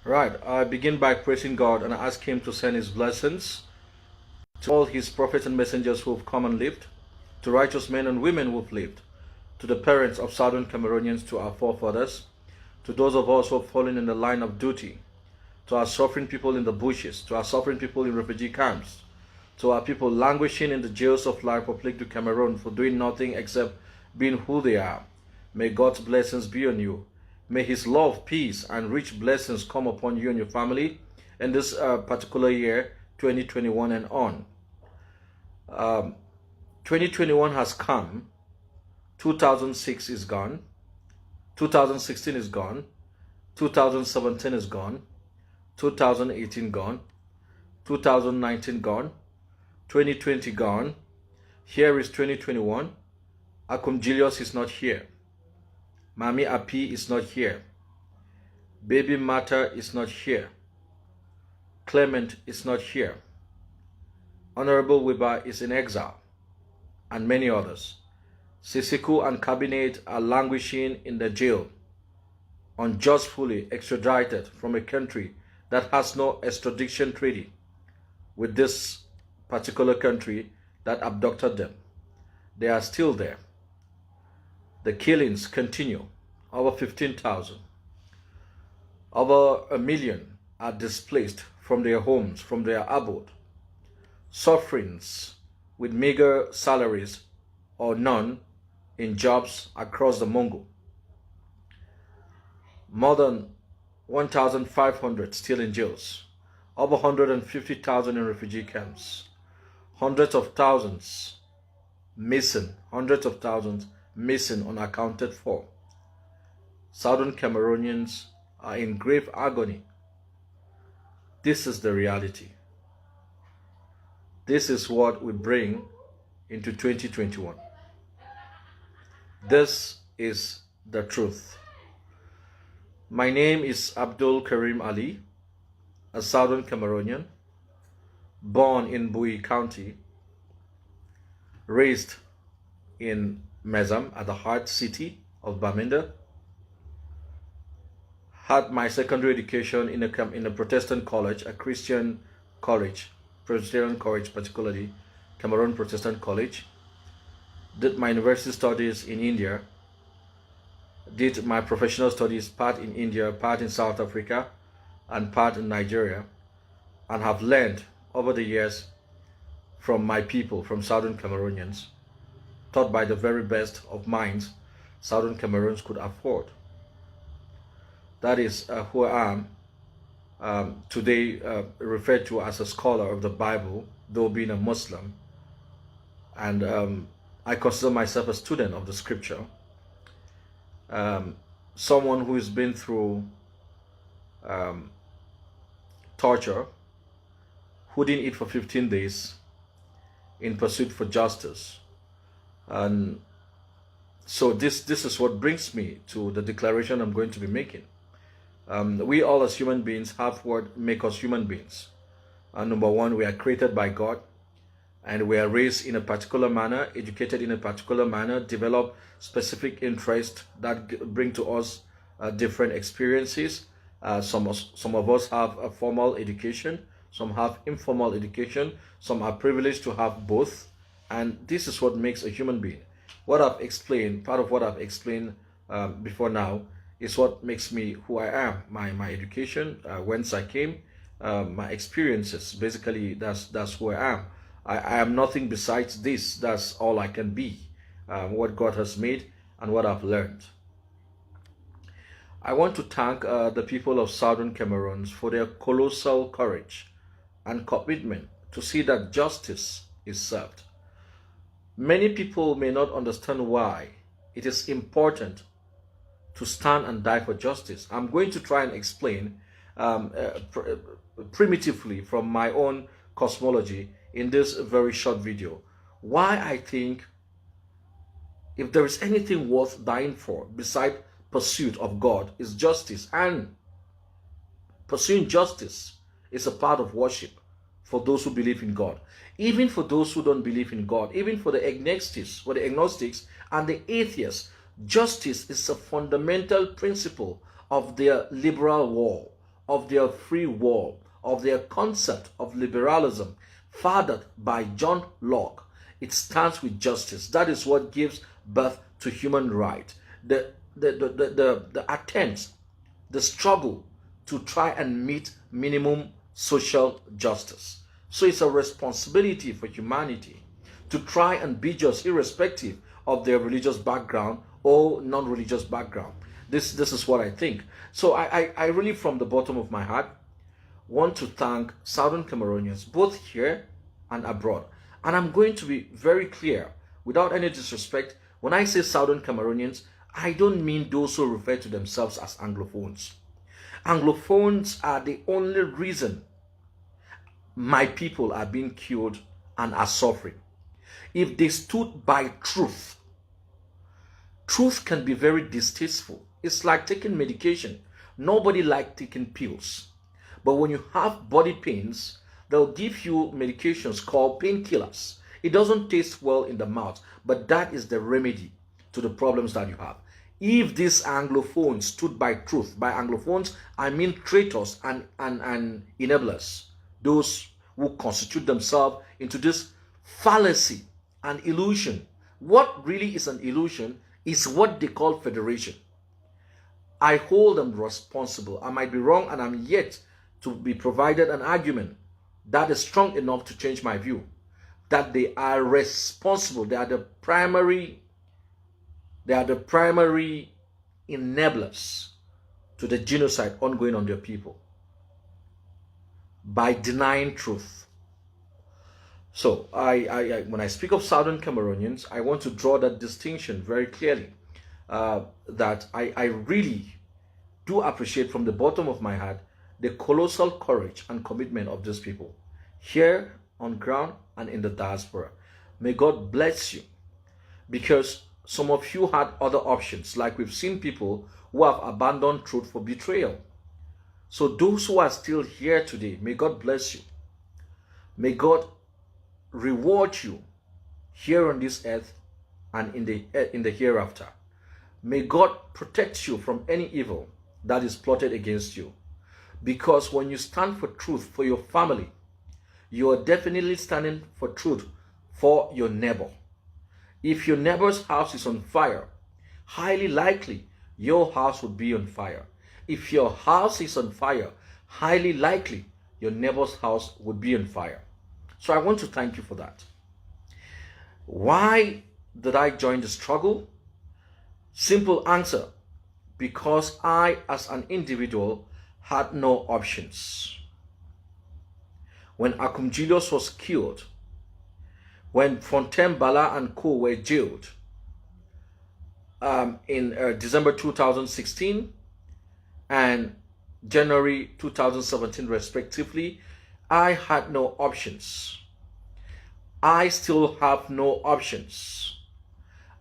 Right, I begin by praising God and ask Him to send His blessings to all His prophets and messengers who have come and lived, to righteous men and women who have lived, to the parents of Southern Cameroonians, to our forefathers, to those of us who have fallen in the line of duty, to our suffering people in the bushes, to our suffering people in refugee camps, to our people languishing in the jails of La République du Cameroon for doing nothing except being who they are. May God's blessings be on you. May His love, peace, and rich blessings come upon you and your family in this particular year, 2021 and on. 2021 has come. 2006 is gone. 2016 is gone. 2017 is gone. 2018 gone. 2019 gone. 2020 gone. Here is 2021. Akum Julius is not here. Mami Api is not here. Baby Mata is not here. Clement is not here. Honorable Wiba is in exile, and many others. Sisiku and Cabinet are languishing in the jail, unjustly extradited from a country that has no extradition treaty with this particular country that abducted them. They are still there. The killings continue. Over 15,000. Over 1 million are displaced from their homes, from their abode. Sufferings with meager salaries or none in jobs across the Mongo. More than 1,500 still in jails. Over 150,000 in refugee camps. Hundreds of thousands missing. Hundreds of thousands missing, unaccounted for. Southern Cameroonians are in grave agony. This is the reality. This is what we bring into 2021. This is the truth. My name is Abdul Karim Ali, a Southern Cameroonian, born in Bui County, raised in Mezam at the heart city of Bamenda. Had my secondary education in a Protestant college, a Christian college, Presbyterian college particularly, Cameroon Protestant College. Did my university studies in India. Did my professional studies part in India, part in South Africa, and part in Nigeria. And have learned over the years from my people, from Southern Cameroonians, taught by the very best of minds Southern Cameroons could afford. That is who I am, today referred to as a scholar of the Bible, though being a Muslim. And I consider myself a student of the scripture. Someone who has been through torture, who didn't eat for 15 days in pursuit for justice. And so this is what brings me to the declaration I'm going to be making. We all as human beings have what make us human beings. Number one, we are created by God, and we are raised in a particular manner, educated in a particular manner, develop specific interests that bring to us different experiences. Some of us have a formal education, some have informal education, some are privileged to have both, and this is what makes a human being. What I've explained, part of what I've explained before now, is what makes me who I am. My education, whence I came, my experiences. Basically, that's who I am. I am nothing besides this. That's all I can be. What God has made and what I've learned. I want to thank the people of Southern Cameroon for their colossal courage and commitment to see that justice is served. Many people may not understand why it is important to stand and die for justice. I'm going to try and explain primitively from my own cosmology in this very short video why I think if there is anything worth dying for beside pursuit of God is justice, and pursuing justice is a part of worship for those who believe in God. Even for those who don't believe in God, even for the agnostics and the atheists, justice is a fundamental principle of their liberal of their free will, of their concept of liberalism, fathered by John Locke, it stands with justice. That is what gives birth to human right. The attempts, the struggle to try and meet minimum social justice. So it's a responsibility for humanity to try and be just, irrespective of their religious background or non-religious background. This is what I think. So I really, from the bottom of my heart, want to thank Southern Cameroonians, both here and abroad. And I'm going to be very clear, without any disrespect. When I say Southern Cameroonians, I don't mean those who refer to themselves as Anglophones. Anglophones are the only reason my people are being killed and are suffering. If they stood by truth, truth can be very distasteful. It's like taking medication. Nobody likes taking pills. But when you have body pains, they'll give you medications called painkillers. It doesn't taste well in the mouth, but that is the remedy to the problems that you have. If these Anglophones stood by truth, by Anglophones, I mean traitors and enablers, those who constitute themselves into this fallacy and illusion. What really is an illusion is what they call federation. I hold them responsible. I might be wrong, and I'm yet to be provided an argument that is strong enough to change my view, that they are responsible. They are the primary enablers to the genocide ongoing on their people by denying truth. So when I speak of Southern Cameroonians, I want to draw that distinction very clearly, that I really do appreciate from the bottom of my heart the colossal courage and commitment of these people here on ground and in the diaspora. May God bless you, because some of you had other options, like we've seen people who have abandoned truth for betrayal. So those who are still here today, may God bless you. May God reward you here on this earth and in the hereafter. May God protect you from any evil that is plotted against you. Because when you stand for truth for your family, you are definitely standing for truth for your neighbor. If your neighbor's house is on fire, highly likely your house would be on fire. If your house is on fire, highly likely your neighbor's house would be on fire. So I want to thank you for that. Why did I join the struggle? Simple answer: because I, as an individual, had no options. When Akum Julius was killed, when Fontaine Bala and co were jailed in December 2016 and January 2017 respectively, I had no options. I still have no options.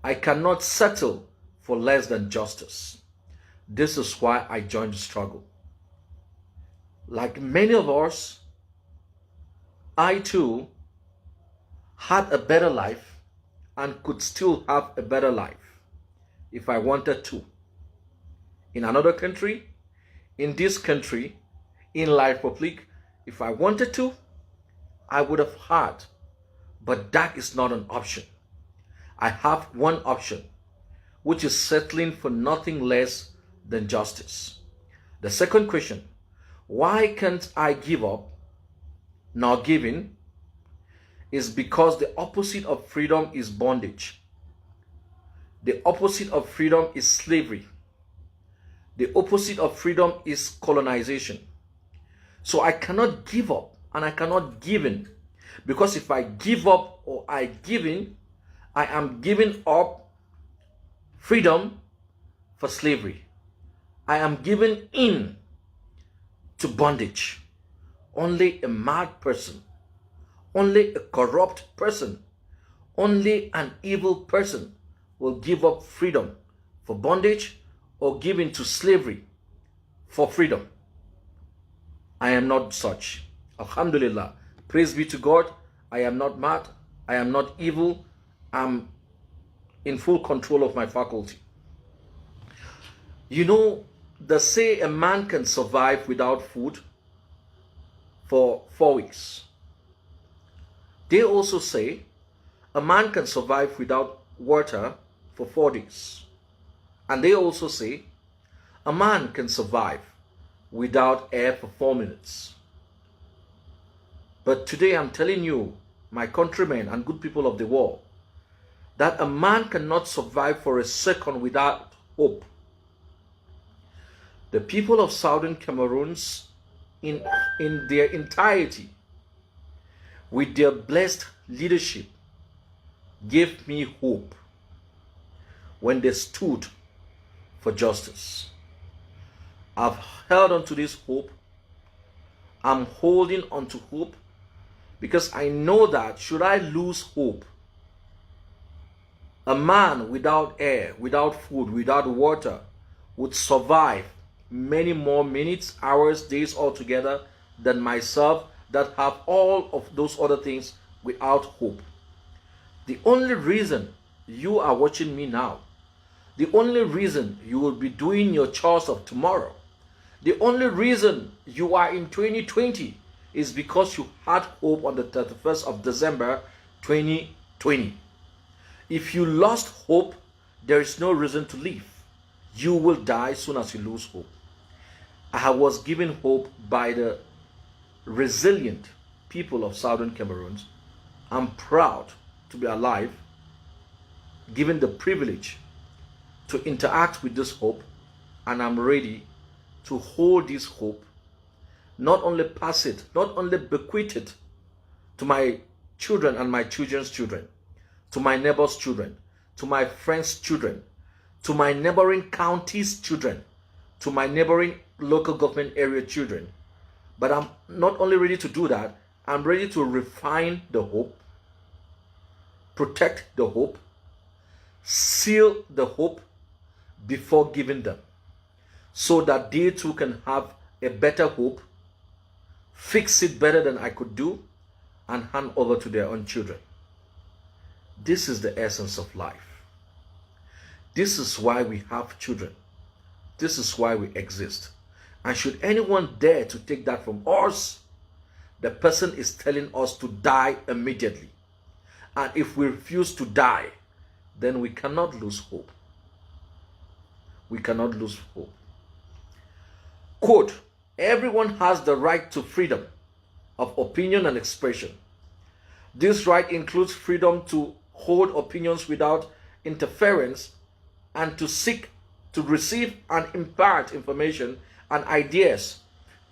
I cannot settle for less than justice. This is why I joined the struggle. Like many of us, I too had a better life and could still have a better life if I wanted to. In another country, in this country, in La Republic, if I wanted to, I would have had. But that is not an option. I have one option, which is settling for nothing less than justice. The second question: why can't I give up? Now giving is because the opposite of freedom is bondage. The opposite of freedom is slavery. The opposite of freedom is colonization. So I cannot give up and I cannot give in, because if I give up or I give in, I am giving up freedom for slavery. I am giving in to bondage. Only a mad person, only a corrupt person, only an evil person will give up freedom for bondage or give in to slavery for freedom. I am not such. Alhamdulillah. Praise be to God. I am not mad. I am not evil. I'm in full control of my faculty. You know, that say a man can survive without food for 4 weeks. They also say a man can survive without water for 4 days. And they also say a man can survive without air for 4 minutes. But today I'm telling you, my countrymen and good people of the world, that a man cannot survive for a second without hope. The people of Southern Cameroons in their entirety, with their blessed leadership, gave me hope when they stood for justice. I've held on to this hope. I'm holding on to hope because I know that should I lose hope, a man without air, without food, without water would survive many more minutes, hours, days altogether than myself that have all of those other things without hope. The only reason you are watching me now, the only reason you will be doing your chores of tomorrow, the only reason you are in 2020 is because you had hope on the 31st of December 2020. If you lost hope, there is no reason to live. You will die as soon as you lose hope. I was given hope by the resilient people of Southern Cameroons. I'm proud to be alive, given the privilege to interact with this hope, and I'm ready to hold this hope, not only pass it, not only bequeath it to my children and my children's children, to my neighbors' children, to my friends' children, to my neighboring counties' children, to my neighboring local government area children. But I'm not only ready to do that, I'm ready to refine the hope, protect the hope, seal the hope before giving them, so that they too can have a better hope, fix it better than I could do, and hand over to their own children. This is the essence of life. This is why we have children. This is why we exist. And should anyone dare to take that from us, the person is telling us to die immediately. And if we refuse to die, then we cannot lose hope. We cannot lose hope. Quote, everyone has the right to freedom of opinion and expression. This right includes freedom to hold opinions without interference and to seek to receive and impart information and ideas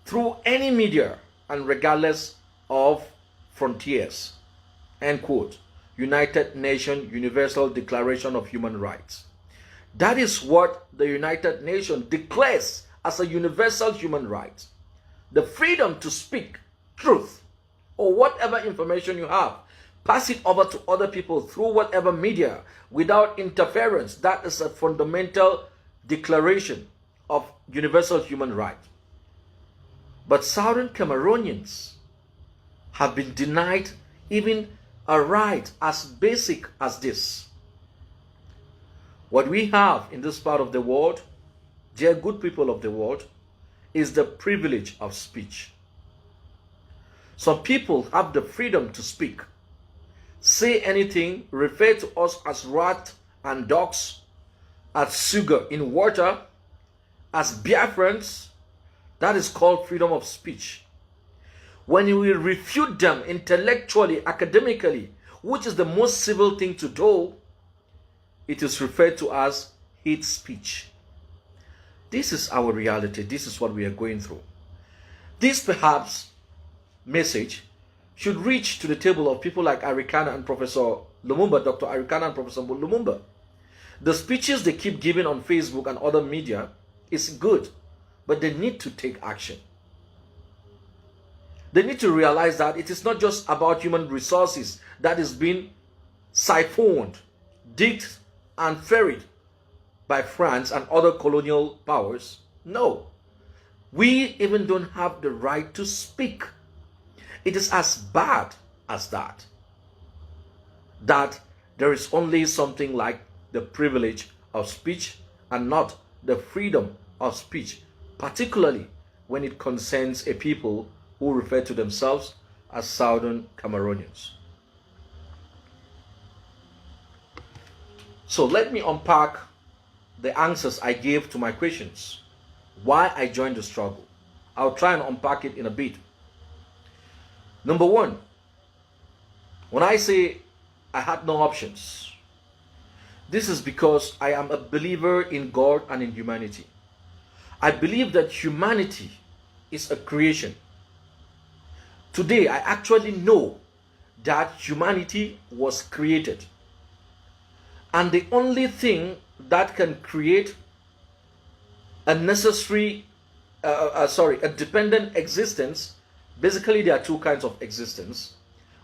through any media and regardless of frontiers. End quote. United Nations Universal Declaration of Human Rights. That is what the United Nations declares as a universal human right. The freedom to speak truth or whatever information you have. Pass it over to other people through whatever media without interference. That is a fundamental declaration of universal human right. But Southern Cameroonians have been denied even a right as basic as this. What we have in this part of the world, dear good people of the world, is the privilege of speech. Some people have the freedom to speak, say anything, refer to us as rat and dogs, as sugar in water, as Biafrans. That is called freedom of speech. When we refute them intellectually, academically, which is the most civil thing to do, it is referred to as hate speech. This is our reality. This is what we are going through. This perhaps message should reach to the table of people like Arikana and Professor Lumumba, Dr. Arikana and Professor Lumumba. The speeches they keep giving on Facebook and other media is good, but they need to take action. They need to realize that it is not just about human resources that is being siphoned, digged, and ferried by France and other colonial powers. No. We even don't have the right to speak. It is as bad as that. That there is only something like the privilege of speech and not the freedom of speech, particularly when it concerns a people who refer to themselves as Southern Cameroonians. So let me unpack the answers I gave to my questions. Why I joined the struggle. I'll try and unpack it in a bit. Number one, when I say I had no options, this is because I am a believer in God and in humanity. I believe that humanity is a creation. Today, I actually know that humanity was created. And the only thing that can create a dependent existence, basically there are two kinds of existence.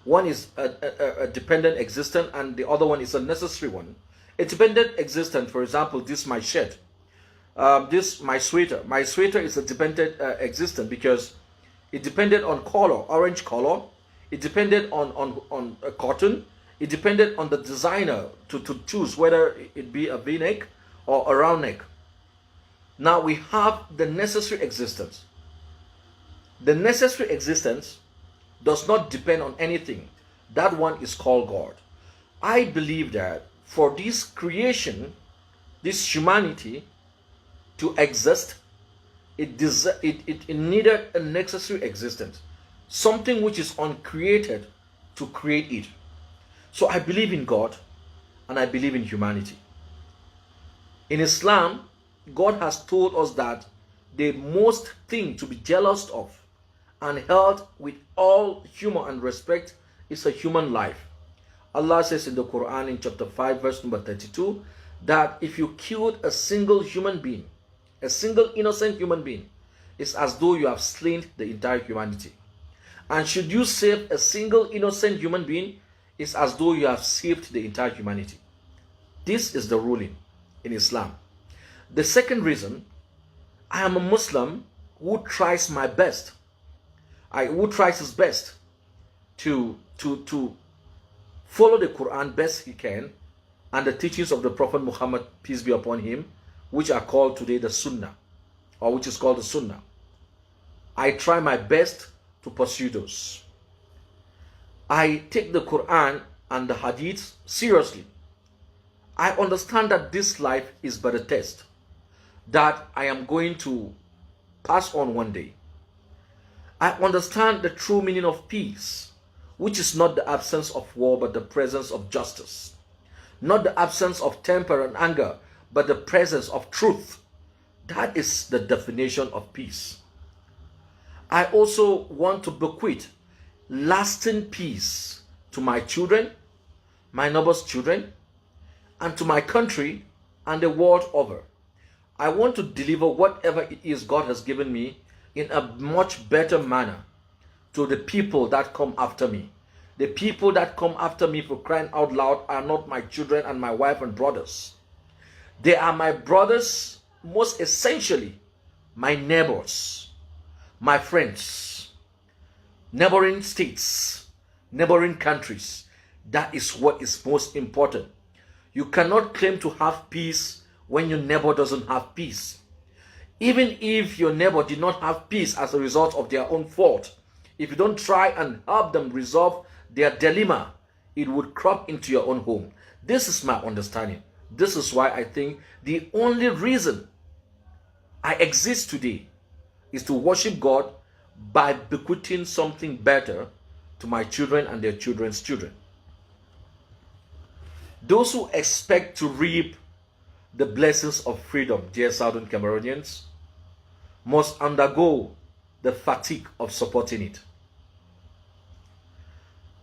One is a dependent existence and the other one is a necessary one. A dependent existence, for example, this my shirt, this my sweater. My sweater is a dependent existence because it depended on color, orange color. It depended on cotton. It depended on the designer to choose whether it be a V-neck or a round neck. Now we have the necessary existence. The necessary existence does not depend on anything. That one is called God. I believe that for this creation, this humanity to exist, it needed a necessary existence. Something which is uncreated to create it. So I believe in God and I believe in humanity. In Islam, God has told us that the most thing to be jealous of and held with all humor and respect is a human life. Allah says in the Quran in chapter 5 verse number 32 that if you killed a single human being, a single innocent human being, it's as though you have slain the entire humanity. And should you save a single innocent human being, it's as though you have saved the entire humanity. This is the ruling in Islam. The second reason, I am a Muslim who tries my best. Who tries his best to follow the Quran best he can and the teachings of the Prophet Muhammad, peace be upon him, which are called today the Sunnah, or which is called the Sunnah. I try my best to pursue those. I take the Quran and the Hadith seriously. I understand that this life is but a test that I am going to pass on one day. I understand the true meaning of peace, which is not the absence of war but the presence of justice. Not the absence of temper and anger but the presence of truth. That is the definition of peace. I also want to bequeath lasting peace to my children, my neighbor's children, and to my country and the world over. I want to deliver whatever it is God has given me in a much better manner to the people that come after me. The people that come after me, for crying out loud, are not my children and my wife and brothers. They are my brothers, most essentially my neighbors, my friends, neighboring states, neighboring countries. That is what is most important. You cannot claim to have peace when your neighbor doesn't have peace. Even if your neighbor did not have peace as a result of their own fault, if you don't try and help them resolve their dilemma, it would crop into your own home. This is my understanding. This is why I think the only reason I exist today is to worship God by bequeathing something better to my children and their children's children. Those who expect to reap the blessings of freedom, dear Southern Cameroonians, must undergo the fatigue of supporting it.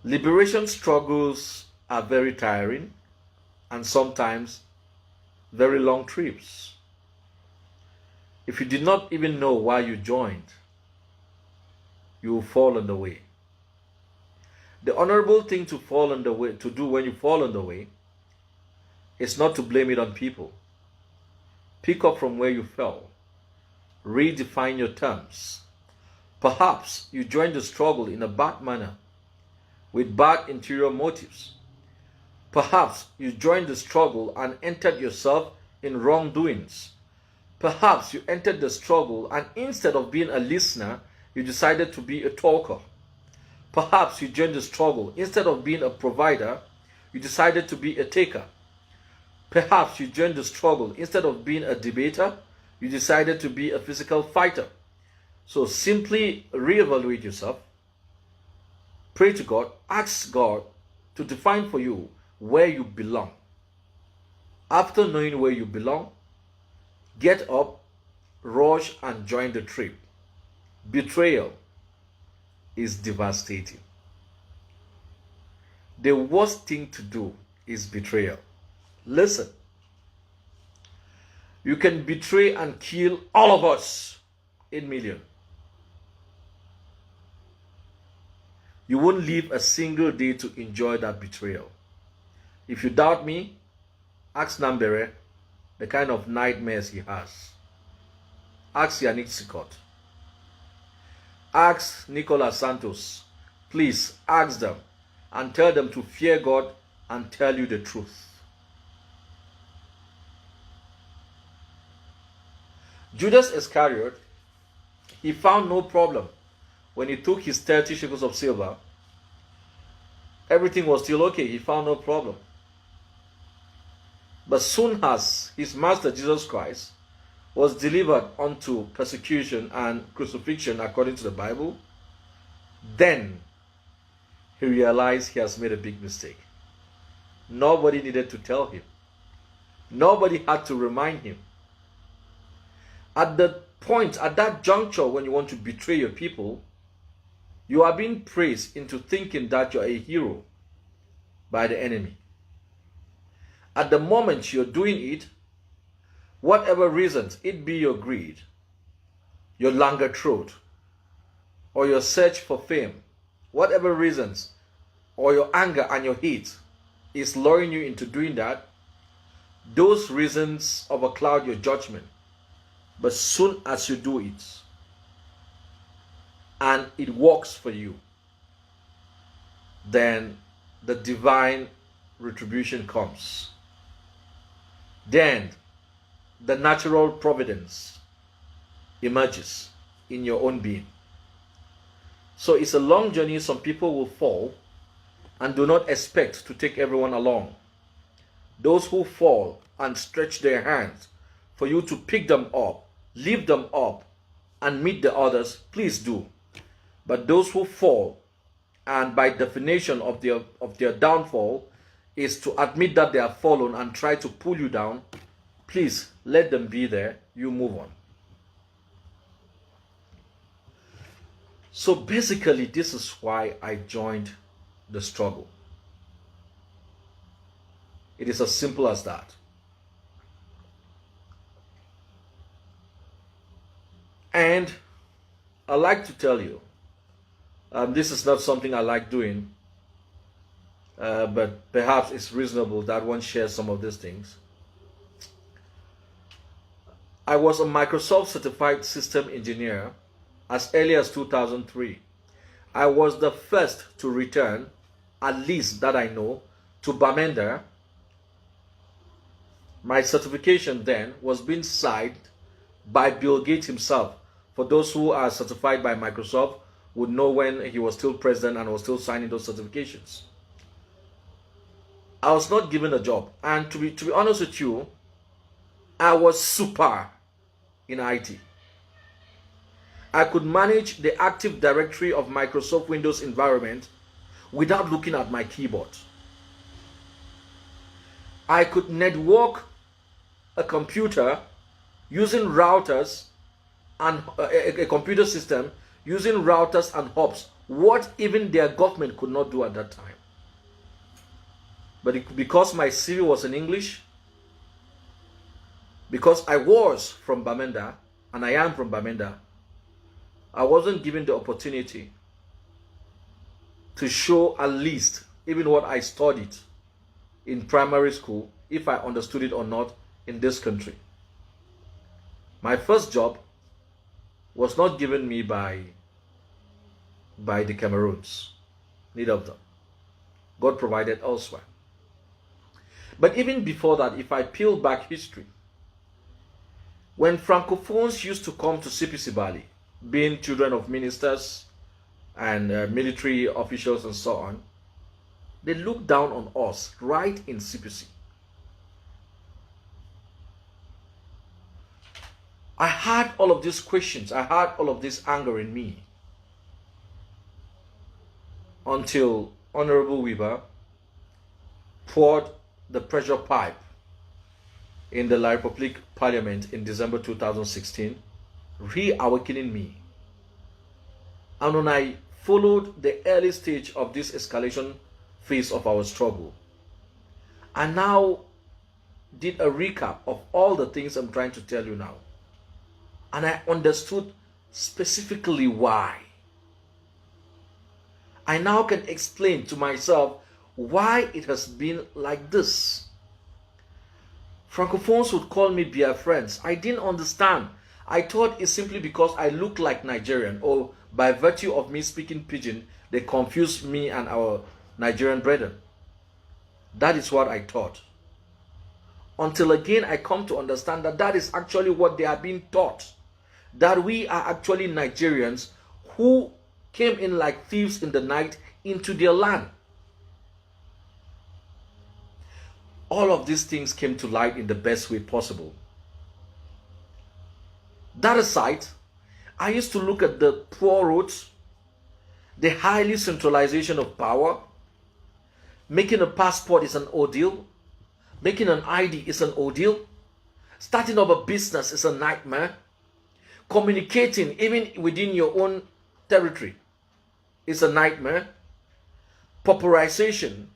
Liberation struggles are very tiring and sometimes very long trips. If you did not even know why you joined, you will fall on the way. The honorable thing to fall on the way, to do when you fall on the way, is not to blame it on people. Pick up from where you fell. Redefine your terms. Perhaps you joined the struggle in a bad manner, with bad interior motives. Perhaps you joined the struggle and entered yourself in wrongdoings. Perhaps you entered the struggle and instead of being a listener, you decided to be a talker. Perhaps you joined the struggle. Instead of being a provider, you decided to be a taker. Perhaps you joined the struggle. Instead of being a debater, you decided to be a physical fighter. So simply reevaluate yourself. Pray to God. Ask God to define for you where you belong. After knowing where you belong, get up, rush, and join the trip. Betrayal is devastating. The worst thing to do is betrayal. Listen, you can betray and kill all of us, 8 million. You won't live a single day to enjoy that betrayal. If you doubt me, ask Nambere the kind of nightmares he has. Ask Yannick Sikot. Ask Nicolas Santos. Please ask them and tell them to fear God and tell you the truth. Judas Iscariot, he found no problem when he took his 30 shekels of silver. Everything was still okay. He found no problem. But soon as his master Jesus Christ was delivered unto persecution and crucifixion according to the Bible, then he realized he has made a big mistake. Nobody needed to tell him. Nobody had to remind him. At that juncture when you want to betray your people, you are being praised into thinking that you're a hero by the enemy. At the moment you're doing it, whatever reasons, it be your greed, your longer throat, or your search for fame, whatever reasons, or your anger and your hate is luring you into doing that, those reasons overcloud your judgment. But soon as you do it, and it works for you, then the divine retribution comes. Then the natural providence emerges in your own being. So it's a long journey. Some people will fall and do not expect to take everyone along. Those who fall and stretch their hands for you to pick them up, lift them up, and meet the others, please do. But those who fall, and by definition of their downfall, is to admit that they have fallen and try to pull you down, please let them be there. You move on. So basically, this is why I joined the struggle. It is as simple as that. And I like to tell you, this is not something I like doing, but perhaps it's reasonable that one shares some of these things. I was a Microsoft certified system engineer as early as 2003. I was the first to return, at least that I know, to Bamenda. My certification then was being signed by Bill Gates himself. For those who are certified by Microsoft would know when he was still president and was still signing those certifications. I was not given a job, and to be honest with you, I was super in IT. I could manage the Active Directory of Microsoft Windows environment without looking at my keyboard. I could network a computer using routers and a computer system using routers and hubs, what even their government could not do at that time. But because my CV was in English, because I was from Bamenda, and I am from Bamenda, I wasn't given the opportunity to show at least even what I studied in primary school, if I understood it or not, in this country. My first job was not given me by the Cameroons, neither of them. God provided elsewhere. But even before that, if I peel back history, When Francophones used to come to CPC Bali, being children of ministers and military officials and so on, they looked down on us right in CPC. I had all of these questions. I had all of this anger in me until Honorable Weaver poured the pressure pipe in the La Republique Parliament in December 2016, reawakening me. And when I followed the early stage of this escalation phase of our struggle, I now did a recap of all the things I'm trying to tell you now. And I understood specifically why. I now can explain to myself why it has been like this. Francophones would call me Biafrans. I didn't understand. I thought it's simply because I look like Nigerian, or by virtue of me speaking pidgin, they confused me and our Nigerian brethren. That is what I thought. Until again I come to understand that that is actually what they are being taught. That we are actually Nigerians who came in like thieves in the night into their land. All of these things came to light in the best way possible. That aside, I used to look at the poor roads, the highly centralization of power. Making a passport is an ordeal. Making an ID is an ordeal. Starting up a business is a nightmare. Communicating even within your own territory is a nightmare. Pauperization.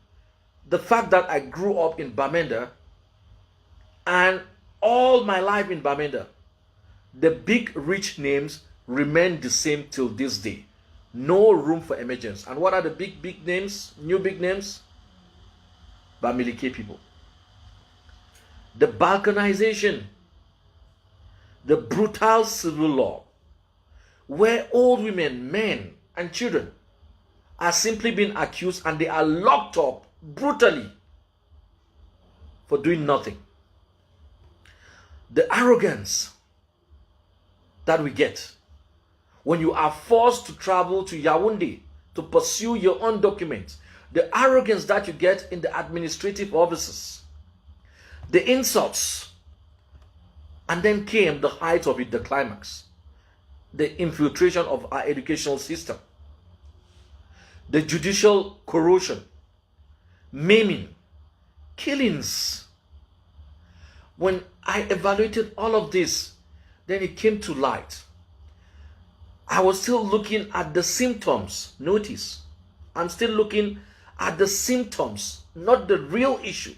The fact that I grew up in Bamenda and all my life in Bamenda, the big rich names remain the same till this day. No room for emergence. And what are the big names, new big names? Bamileke people. The balkanization, the brutal civil law, where old women, men, and children are simply being accused and they are locked up brutally for doing nothing. The arrogance that we get when you are forced to travel to Yaoundé to pursue your own documents, the arrogance that you get in the administrative offices, the insults, and then came the height of it, the climax, the infiltration of our educational system, the judicial corrosion, maiming, killings. When I evaluated all of this, then it came to light. I was still looking at the symptoms. Notice, I'm still looking at the symptoms, not the real issue.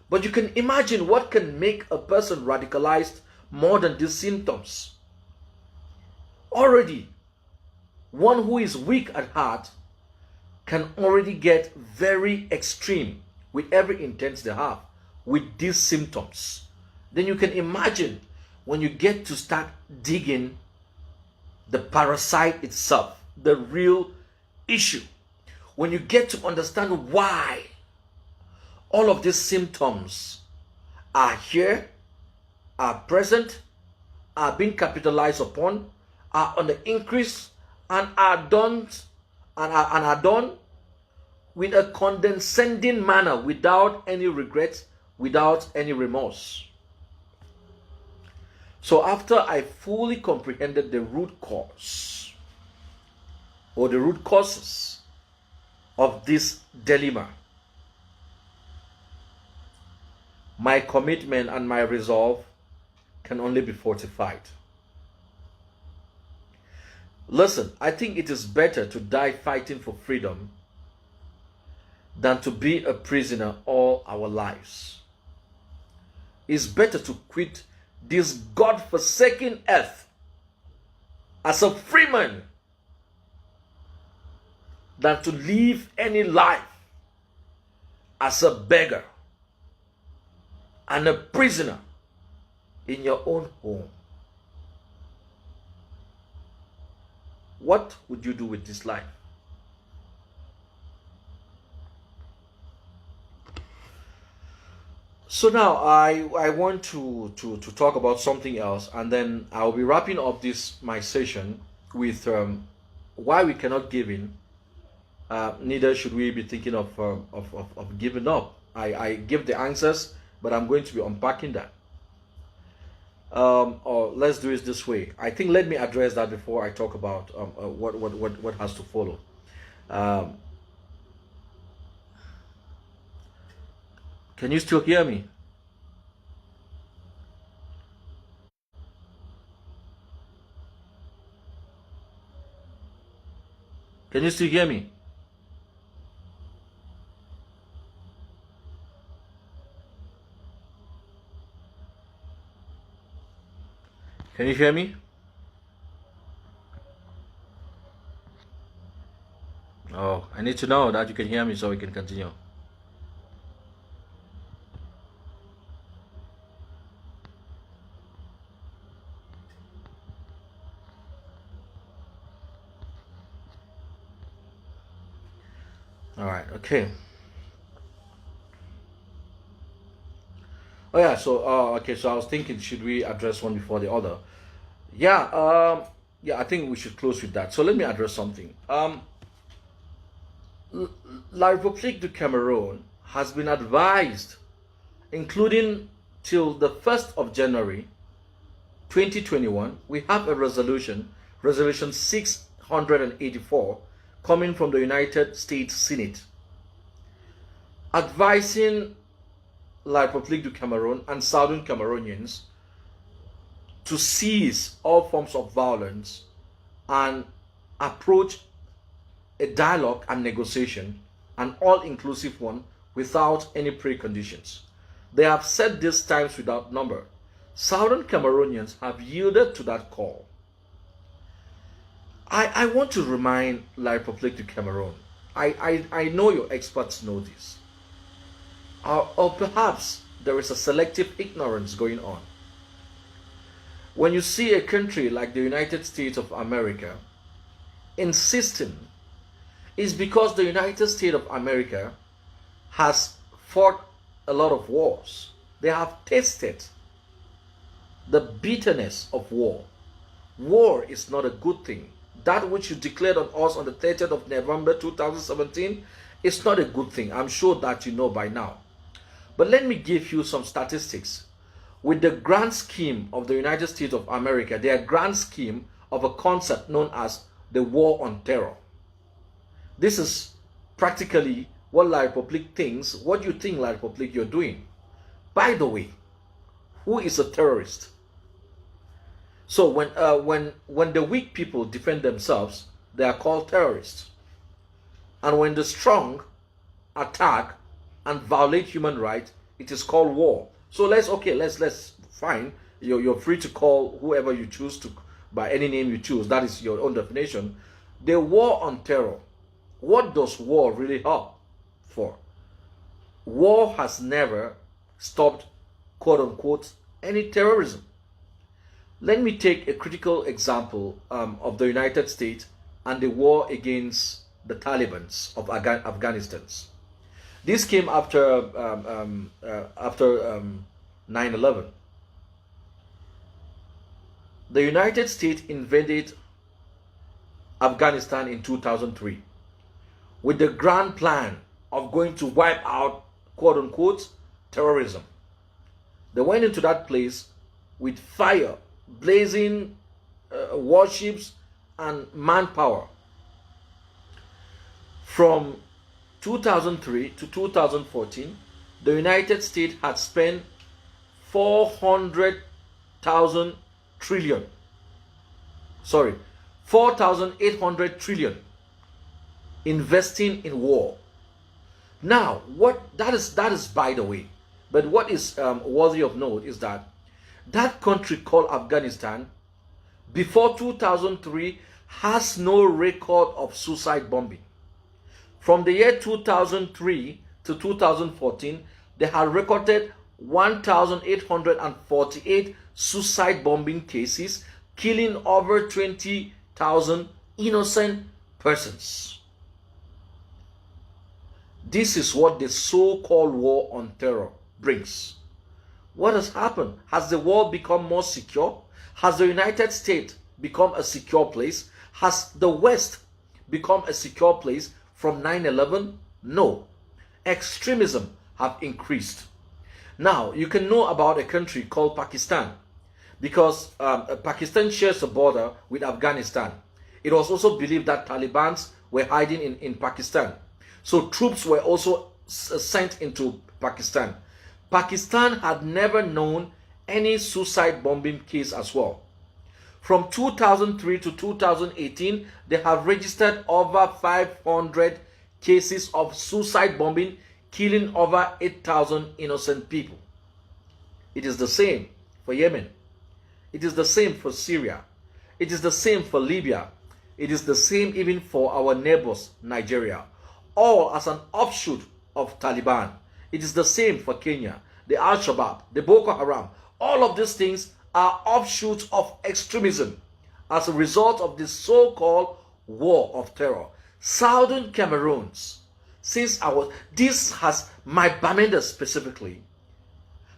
But you can imagine what can make a person radicalized more than these symptoms. Already, one who is weak at heart can already get very extreme with every intent they have with these symptoms. Then you can imagine when you get to start digging the parasite itself, the real issue. When you get to understand why all of these symptoms are here, are present, are being capitalized upon, are on the increase, and are done with a condescending manner, without any regret, without any remorse. So after I fully comprehended the root cause, or the root causes of this dilemma, my commitment and my resolve can only be fortified. Listen, I think it is better to die fighting for freedom than to be a prisoner all our lives. It's better to quit this God-forsaken earth as a free man than to live any life as a beggar and a prisoner in your own home. What would you do with this life? So now I want to talk about something else, and then I'll be wrapping up this my session with why we cannot give in. Neither should we be thinking of giving up. I give the answers, but I'm going to be unpacking that. Or let's do it this way. I think let me address that before I talk about what has to follow. Um, can you still hear me? Can you still hear me? Can you hear me? Oh, I need to know that you can hear me so we can continue. All right, okay. Oh yeah, so okay, so I was thinking, should we address one before the other? Yeah, yeah, I think we should close with that. So let me address something. La République du Cameroon has been advised, including till the 1st of January 2021, we have a resolution 684, coming from the United States Senate, advising La République du Cameroon and Southern Cameroonians to cease all forms of violence and approach a dialogue and negotiation, an all-inclusive one, without any preconditions. They have said this times without number. Southern Cameroonians have yielded to that call. I want to remind La République du Cameroon, I know your experts know this, or perhaps there is a selective ignorance going on. When you see a country like the United States of America insisting, it's because the United States of America has fought a lot of wars. They have tasted the bitterness of war. War is not a good thing. That which you declared on us on the 30th of November 2017 is not a good thing. I'm sure that you know by now. But let me give you some statistics. With the grand scheme of the United States of America, their grand scheme of a concept known as the War on Terror. This is practically what La République thinks, what you think La République you're doing. By the way, who is a terrorist? So when the weak people defend themselves, they are called terrorists. And when the strong attack and violate human rights, it is called war. So let's fine. You're free to call whoever you choose to by any name you choose. That is your own definition. The war on terror. What does war really help for? War has never stopped, quote unquote, any terrorism. Let me take a critical example of the United States and the war against the Taliban of Afghanistan. This came after 9/11. The United States invaded Afghanistan in 2003 with the grand plan of going to wipe out, quote unquote, terrorism. They went into that place with fire, blazing warships and manpower. From 2003 to 2014, the United States had spent 4,800 trillion investing in war. Now, that is by the way, but what is worthy of note is that that country called Afghanistan before 2003 has no record of suicide bombing. From the year 2003 to 2014, they had recorded 1,848 suicide bombing cases, killing over 20,000 innocent persons. This is what the so-called war on terror brings. What has happened? Has the world become more secure? Has the United States become a secure place? Has the West become a secure place from 9/11? No. Extremism have increased. Now, you can know about a country called Pakistan because Pakistan shares a border with Afghanistan. It was also believed that Taliban were hiding in Pakistan. So troops were also sent into Pakistan. Pakistan had never known any suicide bombing case as well. From 2003 to 2018, they have registered over 500 cases of suicide bombing, killing over 8,000 innocent people. It is the same for Yemen. It is the same for Syria. It is the same for Libya. It is the same even for our neighbors, Nigeria. All as an offshoot of Taliban. It is the same for Kenya, the Al-Shabaab, the Boko Haram. All of these things are offshoots of extremism as a result of this so-called war of terror. Southern Cameroons, my Bamenda specifically,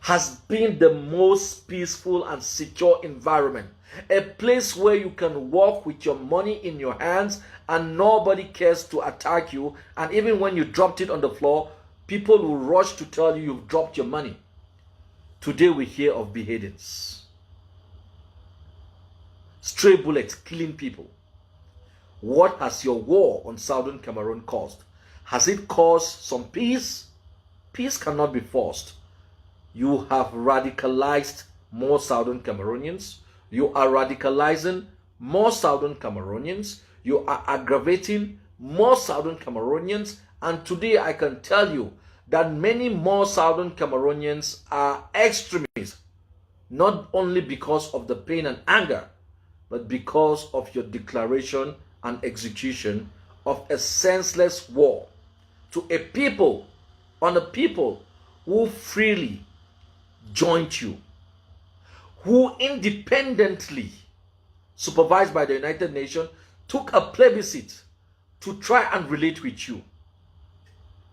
has been the most peaceful and secure environment. A place where you can walk with your money in your hands and nobody cares to attack you. And even when you dropped it on the floor, people will rush to tell you you've dropped your money. Today we hear of beheadings. Stray bullets killing people. What has your war on Southern Cameroon caused? Has it caused some peace? Peace cannot be forced. You have radicalized more Southern Cameroonians. You are radicalizing more Southern Cameroonians. You are aggravating more Southern Cameroonians. And today I can tell you that many more Southern Cameroonians are extremists. Not only because of the pain and anger, but because of your declaration and execution of a senseless war to a people, on a people who freely joined you, who independently, supervised by the United Nations, took a plebiscite to try and relate with you.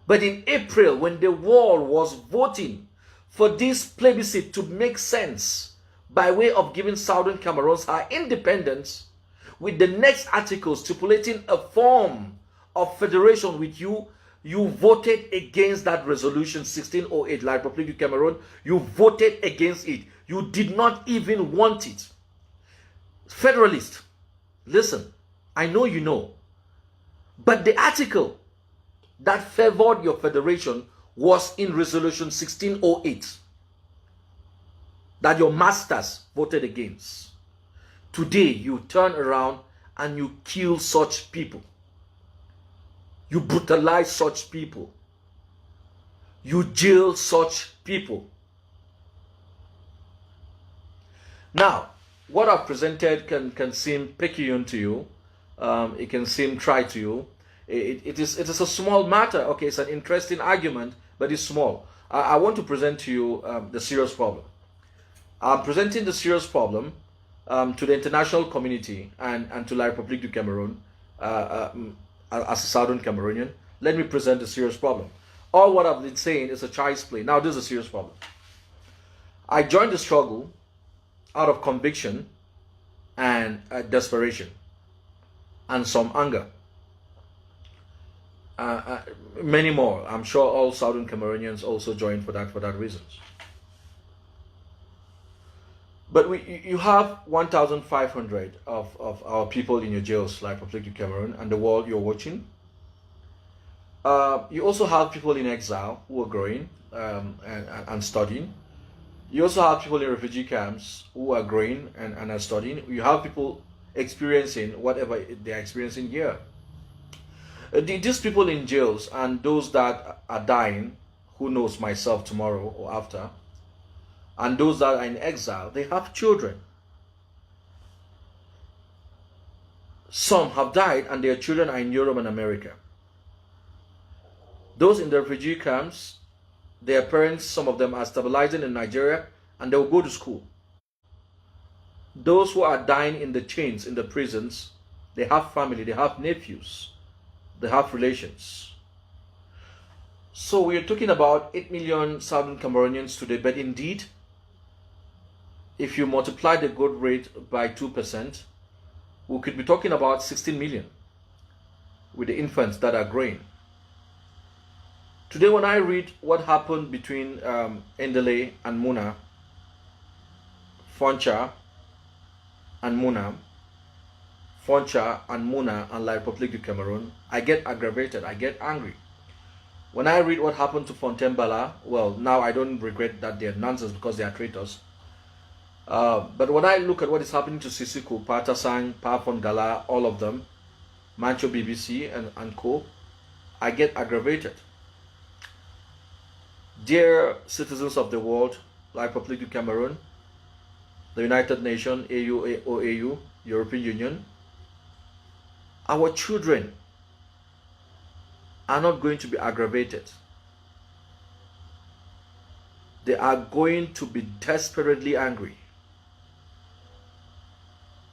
But in April, when the world was voting for this plebiscite to make sense by way of giving Southern Cameroons her independence, with the next article stipulating a form of federation with you, you voted against that resolution 1608, La République du Cameroun. You voted against it. You did not even want it. Federalist, listen, I know you know. But the article that favored your federation was in resolution 1608 that your masters voted against. Today, you turn around and you kill such people. You brutalize such people. You jail such people. Now, what I've presented can seem picayune to you. It can seem trite to you. It is a small matter. Okay, it's an interesting argument, but it's small. I want to present to you the serious problem. I'm presenting the serious problem to the international community and to La République du Cameroun as a Southern Cameroonian. Let me present the serious problem. All what I've been saying is a child's play. Now this is a serious problem. I joined the struggle out of conviction and desperation and some anger. Many more. I'm sure all Southern Cameroonians also joined for that reasons. But you have 1,500 of our people in your jails, like Republic of Cameroon, and the world you're watching. You also have people in exile who are growing and studying. You also have people in refugee camps who are growing and are studying. You have people experiencing whatever they're experiencing here. These people in jails and those that are dying, who knows, myself tomorrow or after, and those that are in exile, they have children. Some have died and their children are in Europe and America. Those in the refugee camps, their parents, some of them are stabilizing in Nigeria and they will go to school. Those who are dying in the chains, in the prisons, they have family, they have nephews, they have relations. So we are talking about 8 million Southern Cameroonians today, but indeed, if you multiply the growth rate by 2%, we could be talking about 16 million with the infants that are growing. Today, when I read what happened between Endele and Muna, Foncha and Muna, and La République du Cameroon, I get aggravated, I get angry. When I read what happened to Fontaine-Bala, well, now I don't regret that they're nonsense because they are traitors. But when I look at what is happening to Sisiku, Patasang, Pafon Gala, all of them, Mancho BBC and co, I get aggravated. Dear citizens of the world, La République du Cameroon, the United Nations, AU, OAU, European Union, our children are not going to be aggravated. They are going to be desperately angry.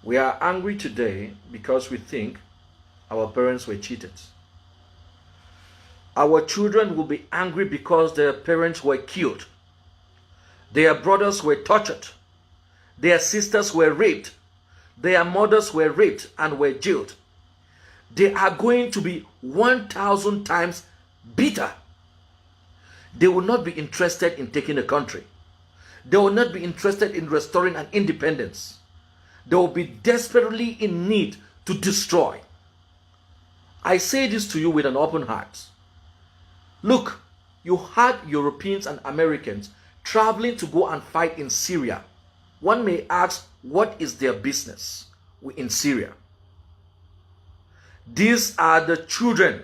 We are angry today because we think our parents were cheated. Our children will be angry because their parents were killed. Their brothers were tortured. Their sisters were raped. Their mothers were raped and were jailed. They are going to be 1,000 times bitter. They will not be interested in taking a country. They will not be interested in restoring an independence. They will be desperately in need to destroy. I say this to you with an open heart. Look, you had Europeans and Americans traveling to go and fight in Syria. One may ask, what is their business in Syria? These are the children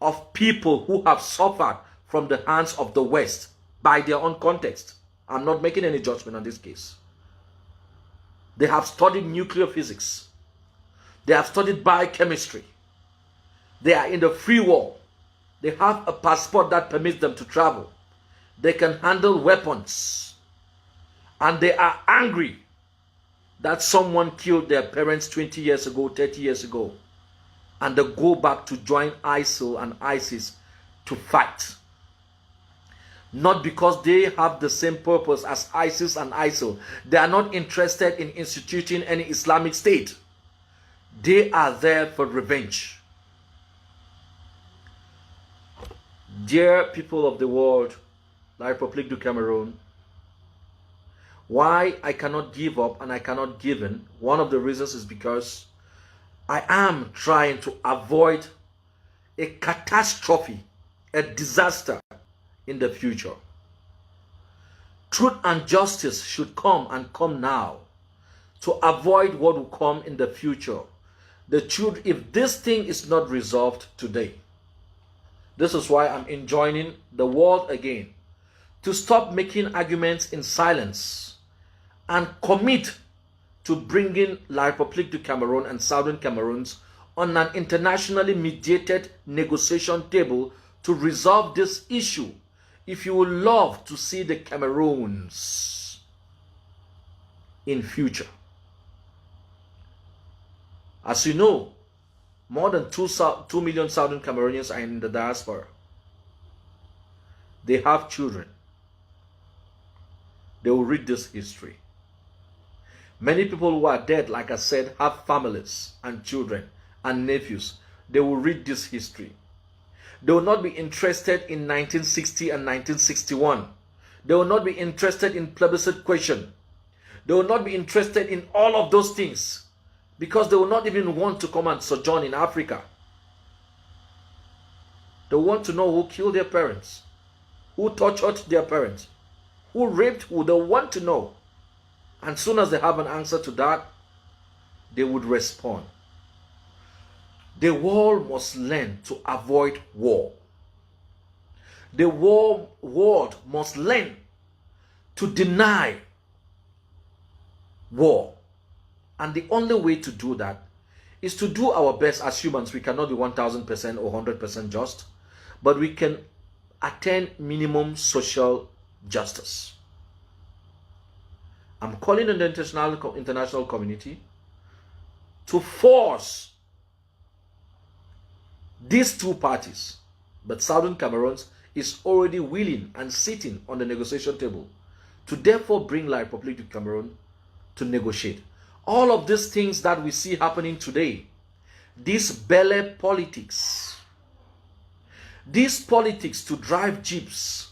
of people who have suffered from the hands of the West by their own context. I'm not making any judgment on this case. They have studied nuclear physics. They have studied biochemistry. They are in the free world. They have a passport that permits them to travel. They can handle weapons. And they are angry that someone killed their parents 20 years ago, 30 years ago. And they go back to join ISIL and ISIS to fight. Not because they have the same purpose as ISIS and ISIL. They are not interested in instituting any Islamic state. They are there for revenge. Dear people of the world, La République du Cameroon, why I cannot give up and I cannot give in, one of the reasons is because I am trying to avoid a catastrophe, a disaster in the future. Truth and justice should come and come now to avoid what will come in the future. The truth, if this thing is not resolved today, this is why I'm enjoining the world again to stop making arguments in silence and commit to bringing La République du Cameroon and Southern Cameroons on an internationally mediated negotiation table to resolve this issue. If you would love to see the Cameroons in future. As you know, more than 2 million Southern Cameroonians are in the diaspora. They have children. They will read this history. Many people who are dead, like I said, have families and children and nephews. They will read this history. They will not be interested in 1960 and 1961. They will not be interested in plebiscite question. They will not be interested in all of those things. Because they will not even want to come and sojourn in Africa. They want to know who killed their parents, who tortured their parents, who raped who. They want to know. And soon as they have an answer to that, they would respond. The world must learn to avoid war. The world must learn to deny war. And the only way to do that is to do our best as humans. We cannot be 1000% or 100% just, but we can attain minimum social justice. I'm calling on the international community to force these two parties, but Southern Cameroons is already willing and sitting on the negotiation table to therefore bring La République du Cameroon to negotiate. All of these things that we see happening today, this belly politics, these politics to drive jeeps,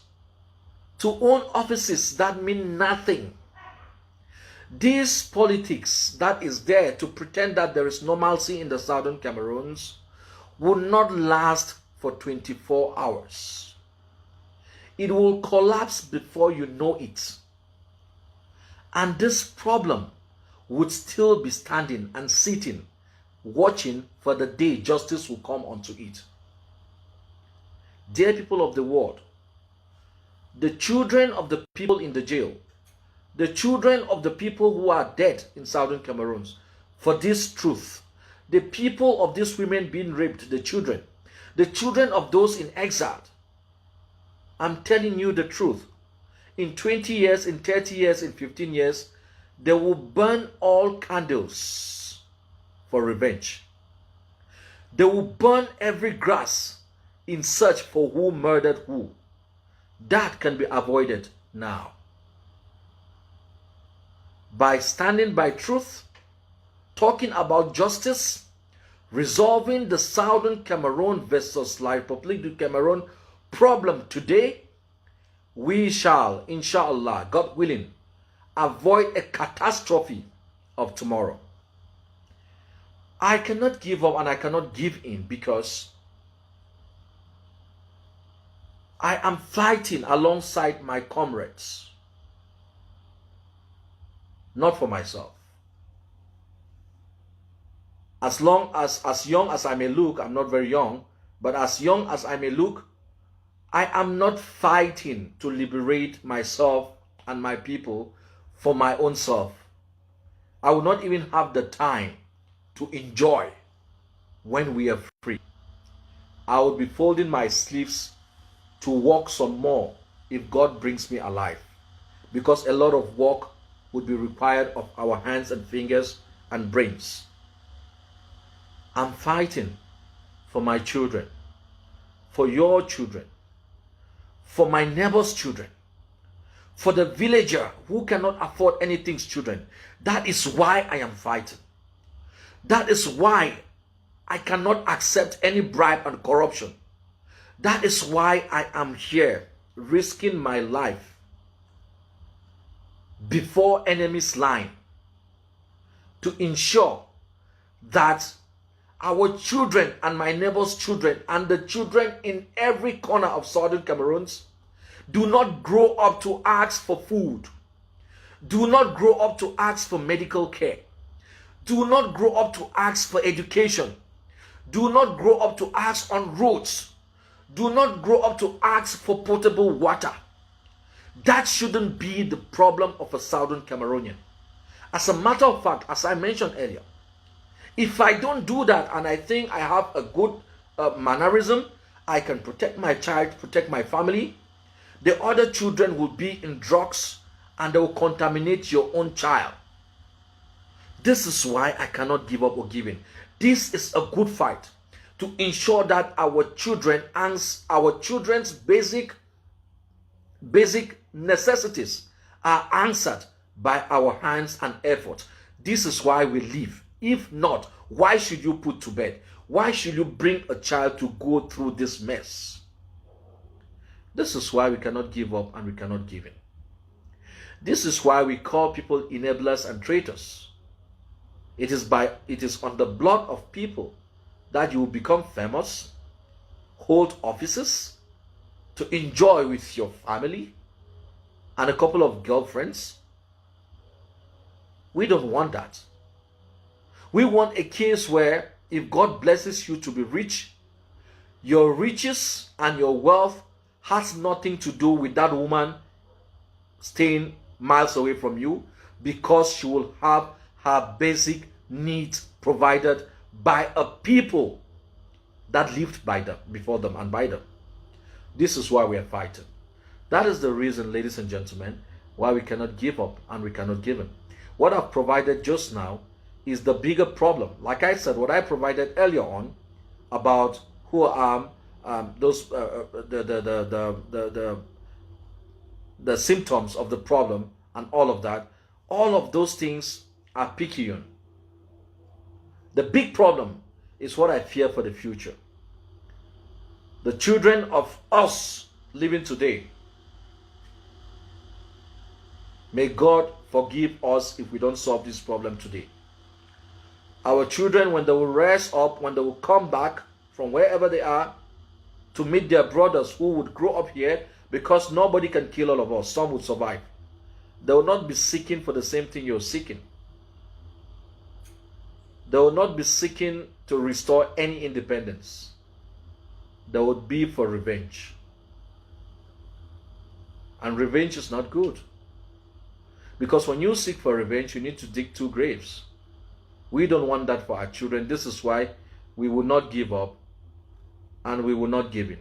to own offices that mean nothing, this politics that is there to pretend that there is normalcy in the southern Cameroons will not last for 24 hours. It will collapse before you know it. And this problem would still be standing and sitting, watching for the day justice will come unto it. Dear people of the world, the children of the people in the jail, the children of the people who are dead in southern Cameroons, for this truth, the people of these women being raped, the children of those in exile, I'm telling you the truth. In 20 years, in 30 years, in 15 years, they will burn all candles for revenge. They will burn every grass in search for who murdered who. That can be avoided now. By standing by truth, talking about justice, resolving the Southern Cameroon versus La République du Cameroon problem today, we shall, inshallah, God willing, avoid a catastrophe of tomorrow. I cannot give up and I cannot give in because I am fighting alongside my comrades, not for myself. As young as I may look, I'm not very young, but as young as I may look, I am not fighting to liberate myself and my people for my own self. I will not even have the time to enjoy when we are free. I will be folding my sleeves to work some more if God brings me alive, because a lot of work would be required of our hands and fingers and brains. I'm fighting for my children, for your children, for my neighbor's children, for the villager who cannot afford anything's children. That is why I am fighting. That is why I cannot accept any bribe and corruption. That is why I am here, risking my life before enemy's line to ensure that our children and my neighbor's children and the children in every corner of southern Cameroons do not grow up to ask for food, do not grow up to ask for medical care, do not grow up to ask for education, do not grow up to ask on roads, do not grow up to ask for potable water. That shouldn't be the problem of a southern Cameroonian. As a matter of fact, as I mentioned earlier, if I don't do that and I think I have a good mannerism, I can protect my child, protect my family, the other children will be in drugs and they will contaminate your own child. This is why I cannot give up or give in. This is a good fight to ensure that our children's basic necessities are answered by our hands and effort. This is why we live. If not, why should you put to bed? Why should you bring a child to go through this mess? This is why we cannot give up and we cannot give in. This is why we call people enablers and traitors. It is on the blood of people that you will become famous, hold offices, to enjoy with your family and a couple of girlfriends. We don't want that. We want a case where if God blesses you to be rich, your riches and your wealth has nothing to do with that woman staying miles away from you, because she will have her basic needs provided by a people that lived by them, before them and by them. This is why we are fighting. That is the reason, ladies and gentlemen, why we cannot give up and we cannot give in. What I've provided just now is the bigger problem. Like I said, what I provided earlier on about who the the symptoms of the problem and all of that, all of those things are picayune. The big problem is what I fear for the future. The children of us living today, may God forgive us if we don't solve this problem today. Our children, when they will rise up, when they will come back from wherever they are to meet their brothers who would grow up here, because nobody can kill all of us, some would survive. They will not be seeking for the same thing you're seeking. They will not be seeking to restore any independence. They would be for revenge. And revenge is not good. Because when you seek for revenge, you need to dig 2 graves. We don't want that for our children. This is why we will not give up and we will not give in.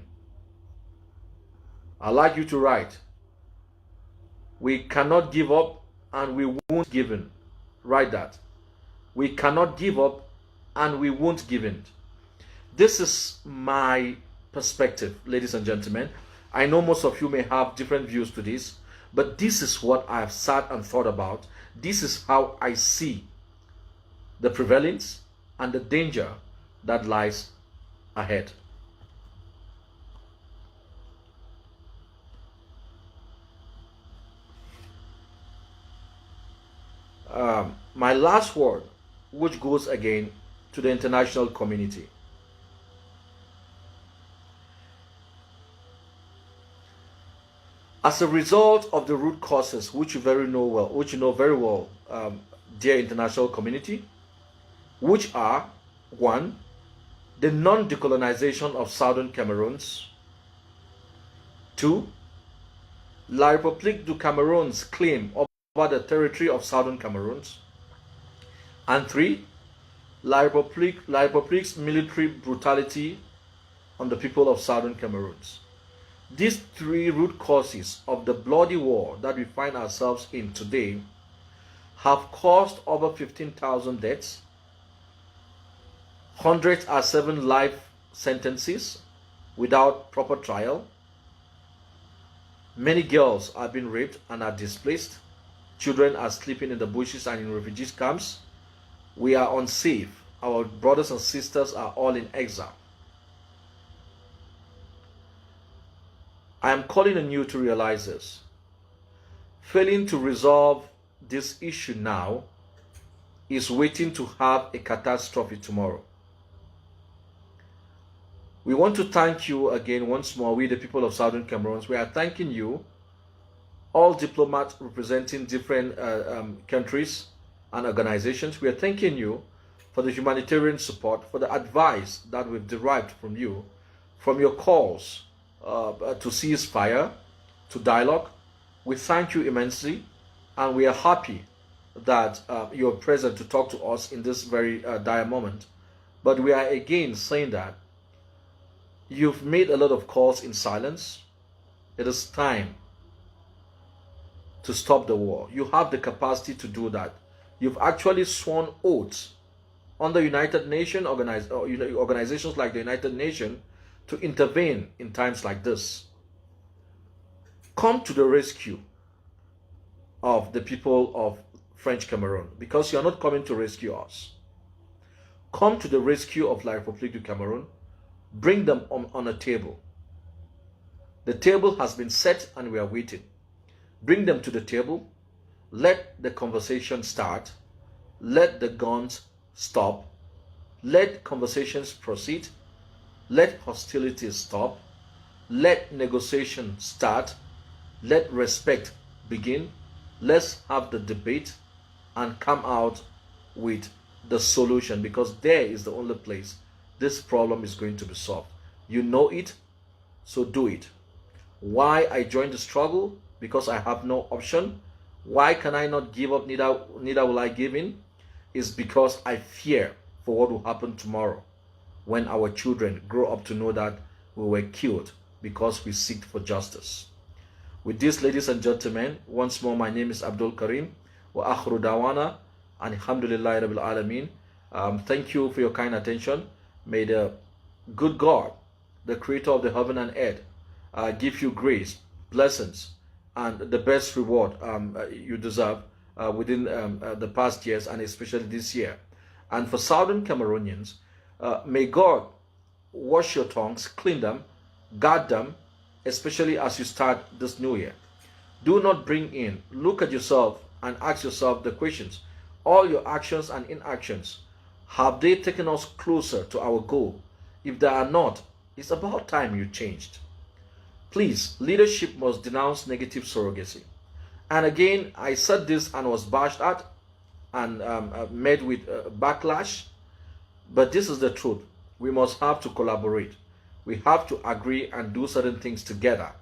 I'd like you to write, we cannot give up and we won't give in. Write that. We cannot give up and we won't give in. This is my perspective, ladies and gentlemen. I know most of you may have different views to this, but this is what I have sat and thought about. This is how I see the prevalence and the danger that lies ahead. My last word, which goes again to the international community. As a result of the root causes, which you know very well, dear international community, which are 1, the non-decolonization of southern Cameroons; 2, La République du Cameroon's claim over the territory of southern Cameroons; and 3, La République's military brutality on the people of southern Cameroons. These 3 root causes of the bloody war that we find ourselves in today have caused over 15,000 deaths. Hundreds are 7 life sentences without proper trial. Many girls are being raped and are displaced. Children are sleeping in the bushes and in refugee camps. We are unsafe. Our brothers and sisters are all in exile. I am calling on you to realize this. Failing to resolve this issue now is waiting to have a catastrophe tomorrow. We want to thank you again once more, we the people of Southern Cameroons. We are thanking you, all diplomats representing different countries and organizations. We are thanking you for the humanitarian support, for the advice that we've derived from you, from your calls to cease fire, to dialogue. We thank you immensely, and we are happy that you're present to talk to us in this very dire moment. But we are again saying that you've made a lot of calls in silence. It is time to stop the war. You have the capacity to do that. You've actually sworn oaths on the United Nations, organizations like the United Nations, to intervene in times like this. Come to the rescue of the people of French Cameroon, because you are not coming to rescue us. Come to the rescue of La République du Cameroon. Bring them on a table. The table has been set and we are waiting. Bring them to the table. Let the conversation start. Let the guns stop. Let conversations proceed. Let hostilities stop. Let negotiation start. Let respect begin. Let's have the debate and come out with the solution, because there is the only place this problem is going to be solved. You know it, so do it. Why I joined the struggle? Because I have no option. Why can I not give up, neither will I give in? Is because I fear for what will happen tomorrow when our children grow up to know that we were killed because we seek for justice. With this, ladies and gentlemen, once more, my name is Abdul Karim. Wa akhru dawana, and alhamdulillahi rabbil alameen. Thank you for your kind attention. May the good God, the creator of the heaven and earth, give you grace, blessings, and the best reward you deserve within the past years, and especially this year. And for Southern Cameroonians, may God wash your tongues, clean them, guard them, especially as you start this new year. Do not bring in, look at yourself and ask yourself the questions. All your actions and inactions, have they taken us closer to our goal? If they are not, it's about time you changed. Please, leadership must denounce negative surrogacy. And again, I said this and was bashed at and met with backlash. But this is the truth. We must have to collaborate. We have to agree and do certain things together.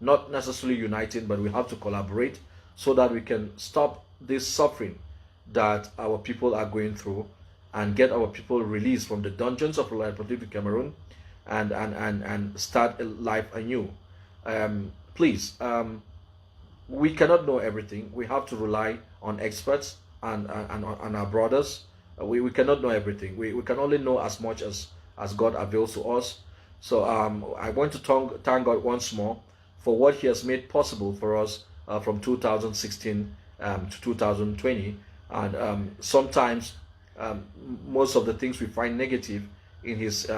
Not necessarily uniting, but we have to collaborate so that we can stop this suffering that our people are going through and get our people released from the dungeons of Republic Cameroon and start a life anew. Please, we cannot know everything. We have to rely on experts and our brothers. We cannot know everything. We can only know as much as God avails to us. So I want to thank God once more for what He has made possible for us from 2016 to 2020. And sometimes most of the things we find negative in His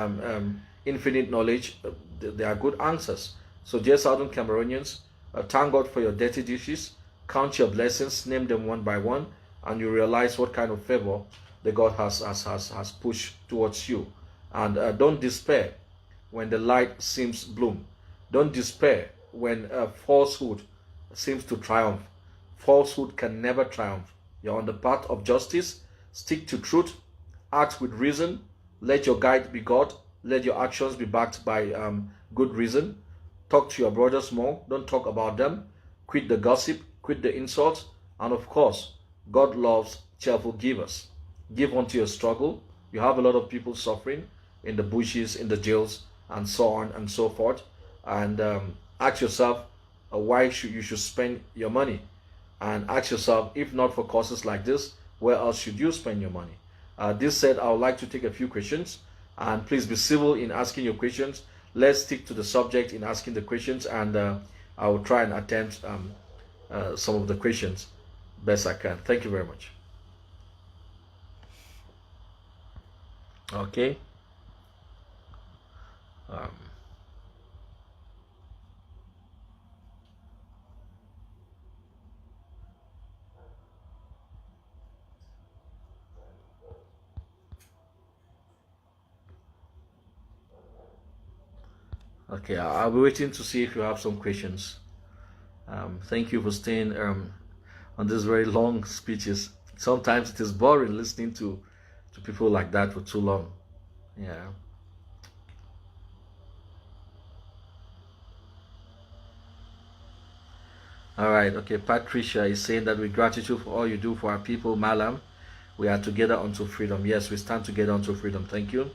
infinite knowledge, they are good answers. So dear Southern Cameroonians, thank God for your dirty dishes. Count your blessings, name them one by one, and you realize what kind of favor the God has pushed towards you. And don't despair when the light seems bloom. Don't despair when falsehood seems to triumph. Falsehood can never triumph. You're on the path of justice. Stick to truth. Act with reason. Let your guide be God. Let your actions be backed by good reason. Talk to your brothers more. Don't talk about them. Quit the gossip. Quit the insults. And of course, God loves cheerful givers. Give unto your struggle. You have a lot of people suffering in the bushes, in the jails, and so on and so forth. And ask yourself why you should spend your money. And ask yourself, if not for causes like this, where else should you spend your money? This said, I would like to take a few questions. And please be civil in asking your questions. Let's stick to the subject in asking the questions. And I will try and attempt some of the questions best I can. Thank you very much. Okay. Okay, I'll be waiting to see if you have some questions. Thank you for staying on these very long speeches. Sometimes it is boring listening to people like that for too long. Yeah. All right. Okay. Patricia is saying that with gratitude for all you do for our people, Malam, we are together unto freedom. Yes, we stand together unto freedom. Thank you.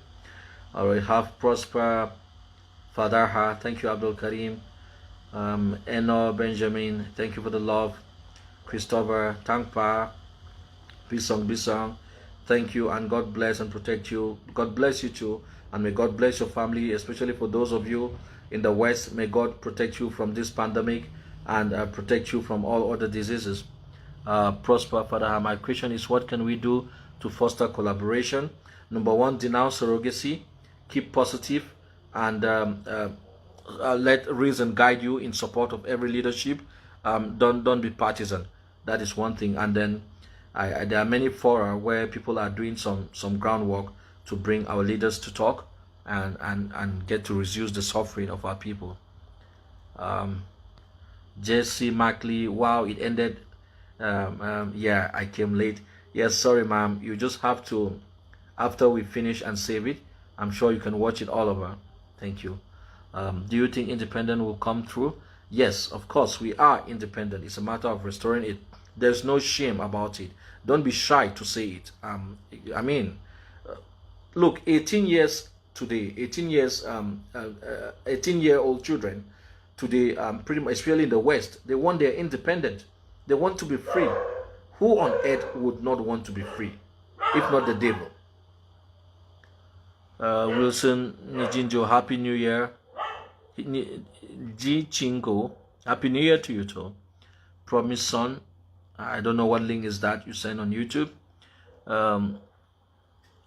All right. Have Prosper Fadarha. Thank you, Abdul Karim. Eno Benjamin. Thank you for the love. Christopher Tangpa. Bisong. Thank you, and God bless and protect you. God bless you too, and may God bless your family, especially for those of you in the West. May God protect you from this pandemic and protect you from all other diseases. Prosper, Father, my question is, what can we do to foster collaboration? Number one, denounce surrogacy, keep positive, and let reason guide you in support of every leadership. Don't be partisan. That is one thing. And then there are many fora where people are doing some groundwork to bring our leaders to talk and get to reduce the suffering of our people. Jesse Mackley, wow, it ended. Yeah, I came late. Yes, sorry, ma'am. You just have to, after we finish and save it, I'm sure you can watch it all over. Thank you. Do you think independent will come through? Yes, of course, we are independent. It's a matter of restoring it. There's no shame about it. Don't be shy to say it. I mean, look, 18 years today, 18-year-old children today, pretty much, especially in the West, they want their independence. They want to be free. Who on earth would not want to be free, if not the devil? Wilson Nijinjo, Happy New Year. Ji Chingo, Happy New Year to you too. Promise Son. I don't know what link is that you send on YouTube.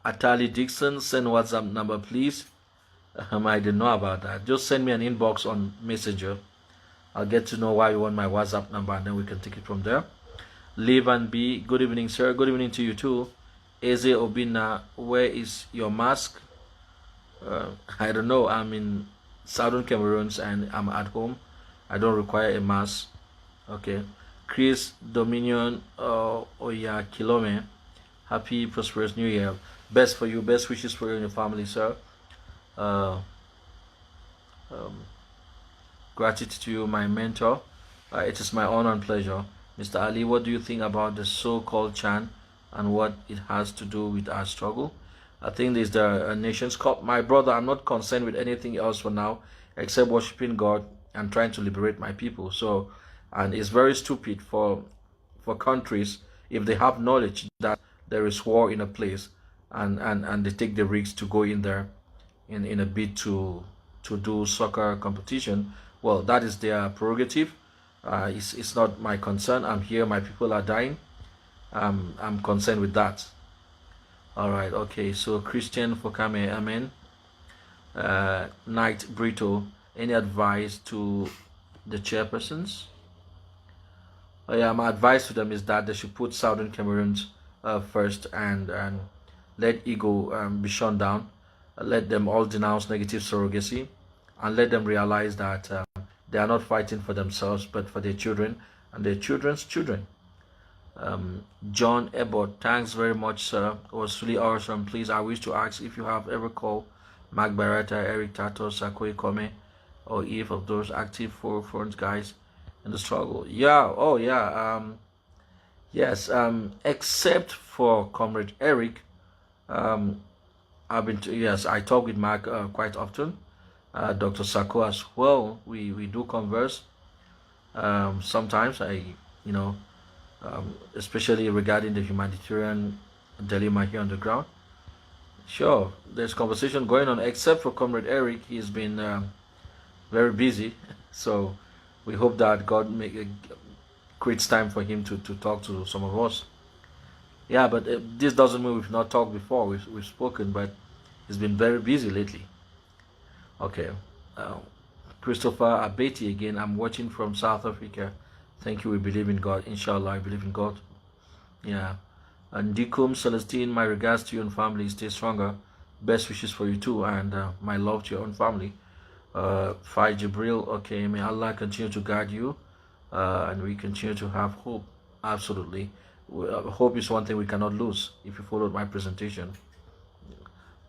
Atali Dixon, send WhatsApp number, please. I didn't know about that. Just send me an inbox on Messenger. I'll get to know why you want my WhatsApp number, and then we can take it from there. Live and Be, good evening, sir. Good evening to you too. Eze Obina, where is your mask? I don't know. I'm in Southern Cameroons and I'm at home. I don't require a mask. Okay. Chris Dominion, Oya Kilome, happy prosperous new year. Best for you, best wishes for you and your family, sir. Gratitude to you, my mentor. It is my honor and pleasure. Mr. Ali, what do you think about the so-called Chan and what it has to do with our struggle? I think there's the Nations Cup. My brother, I'm not concerned with anything else for now except worshiping God and trying to liberate my people. So, and it's very stupid for countries, if they have knowledge that there is war in a place, and they take the risks to go in there in a bid to do soccer competition. Well, that is their prerogative. It's not my concern. I'm here, my people are dying. I'm concerned with that. All right, okay. So Christian Fokame, amen. Knight Brito, any advice to the chairpersons? Oh, yeah, my advice to them is that they should put Southern Cameroons first, and let ego be shut down. Let them all denounce negative surrogacy, and let them realize that they are not fighting for themselves but for their children and their children's children. John Ebert, thanks very much, sir. It was really awesome. Please, I wish to ask if you have ever called Mark Barata, Eric Tato, Sakoi Kome, or if of those active forefront guys in the struggle. Yeah, oh yeah, yes, except for Comrade Eric, I've been to, yes, I talk with Mark quite often. Dr. Sako as well. We do converse. Sometimes especially regarding the humanitarian dilemma here on the ground. Sure, there's conversation going on, except for Comrade Eric. He's been very busy, so we hope that God creates time for him to talk to some of us. Yeah, but this doesn't mean we've not talked before. We've spoken, but he's been very busy lately. Okay, Christopher Abeti again. I'm watching from South Africa. Thank you. We believe in God. Inshallah, I believe in God. Yeah. And Dikum Celestine, my regards to you and family. Stay stronger. Best wishes for you too, and my love to your own family. Fai Jibril, okay, may Allah continue to guide you, and we continue to have hope. Absolutely. Hope is one thing we cannot lose if you followed my presentation.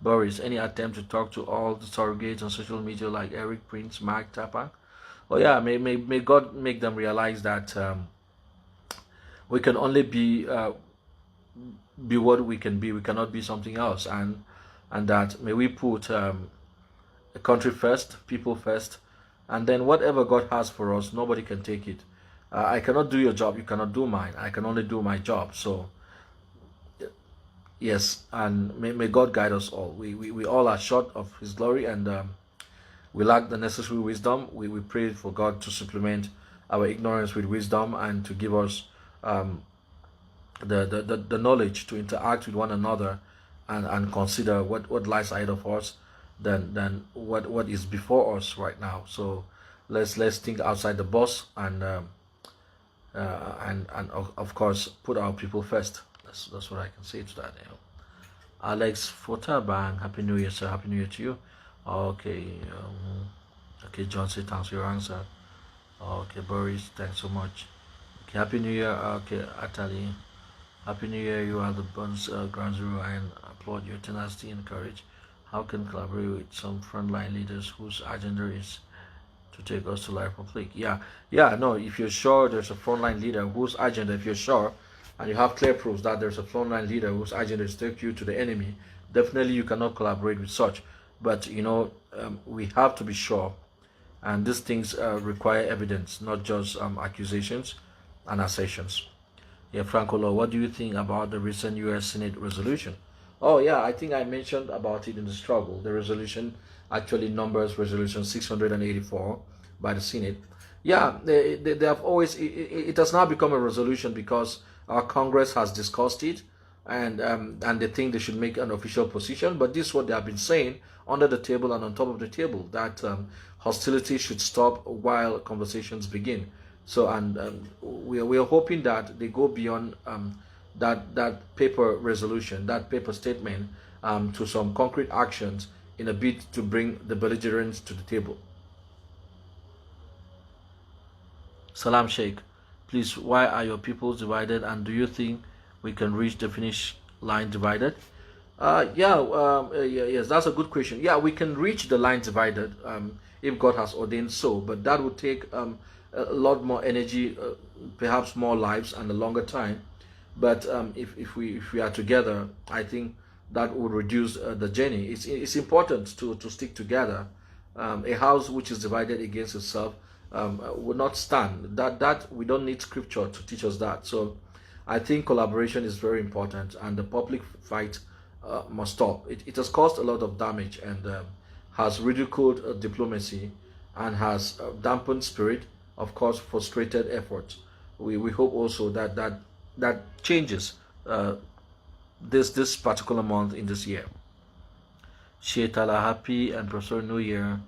Boris, any attempt to talk to all the surrogates on social media like Eric, Prince, Mark, Tapa? Oh yeah, may God make them realize that we can only be what we can be. We cannot be something else, and that may we put a country first, people first, and then whatever God has for us, nobody can take it. I cannot do your job, you cannot do mine. I can only do my job. So yes, and may God guide us all. We all are short of His glory, and we lack the necessary wisdom. We pray for God to supplement our ignorance with wisdom, and to give us the knowledge to interact with one another, and consider what lies ahead of us than what is before us right now. So let's think outside the box, and of course put our people first. That's what I can say to that. Alex Fotabang, Happy New Year, sir. Happy New Year to you. Okay, okay, John, say thanks for your answer. Okay, Boris, thanks so much. Okay, Happy New Year. Okay, Atali, Happy New Year. You are the Buns Ground Zero, and applaud your tenacity and courage. How can collaborate with some frontline leaders whose agenda is to take us to life public? Yeah, no, if you're sure there's a frontline leader whose agenda, if you're sure, and you have clear proofs that there's a frontline leader whose agenda is to take you to the enemy, definitely you cannot collaborate with such. But we have to be sure, and these things require evidence, not just accusations and assertions. Yeah, Franco Law, what do you think about the recent U.S. Senate resolution? Oh yeah, I think I mentioned about it in the struggle. The resolution actually numbers resolution 684 by the Senate. Yeah, they have always, it has now become a resolution because our Congress has discussed it, and they think they should make an official position. But this is what they have been saying under the table and on top of the table, that hostility should stop while conversations begin. So, and we are hoping that they go beyond that paper resolution, that paper statement, to some concrete actions in a bid to bring the belligerents to the table. Salam Sheikh, please, why are your peoples divided, and do you think we can reach the finish line divided? Yes, that's a good question. Yeah, we can reach the line divided if God has ordained so, but that would take a lot more energy, perhaps more lives, and a longer time. But if we are together, I think that would reduce the journey. It's important to stick together. A house which is divided against itself will not stand. That we don't need scripture to teach us that. So I think collaboration is very important, and the public fight must stop. It has caused a lot of damage, and has ridiculed diplomacy, and has dampened spirit, of course, frustrated efforts. We hope also that changes this particular month in this year. Sheetala, happy and Professor New Year,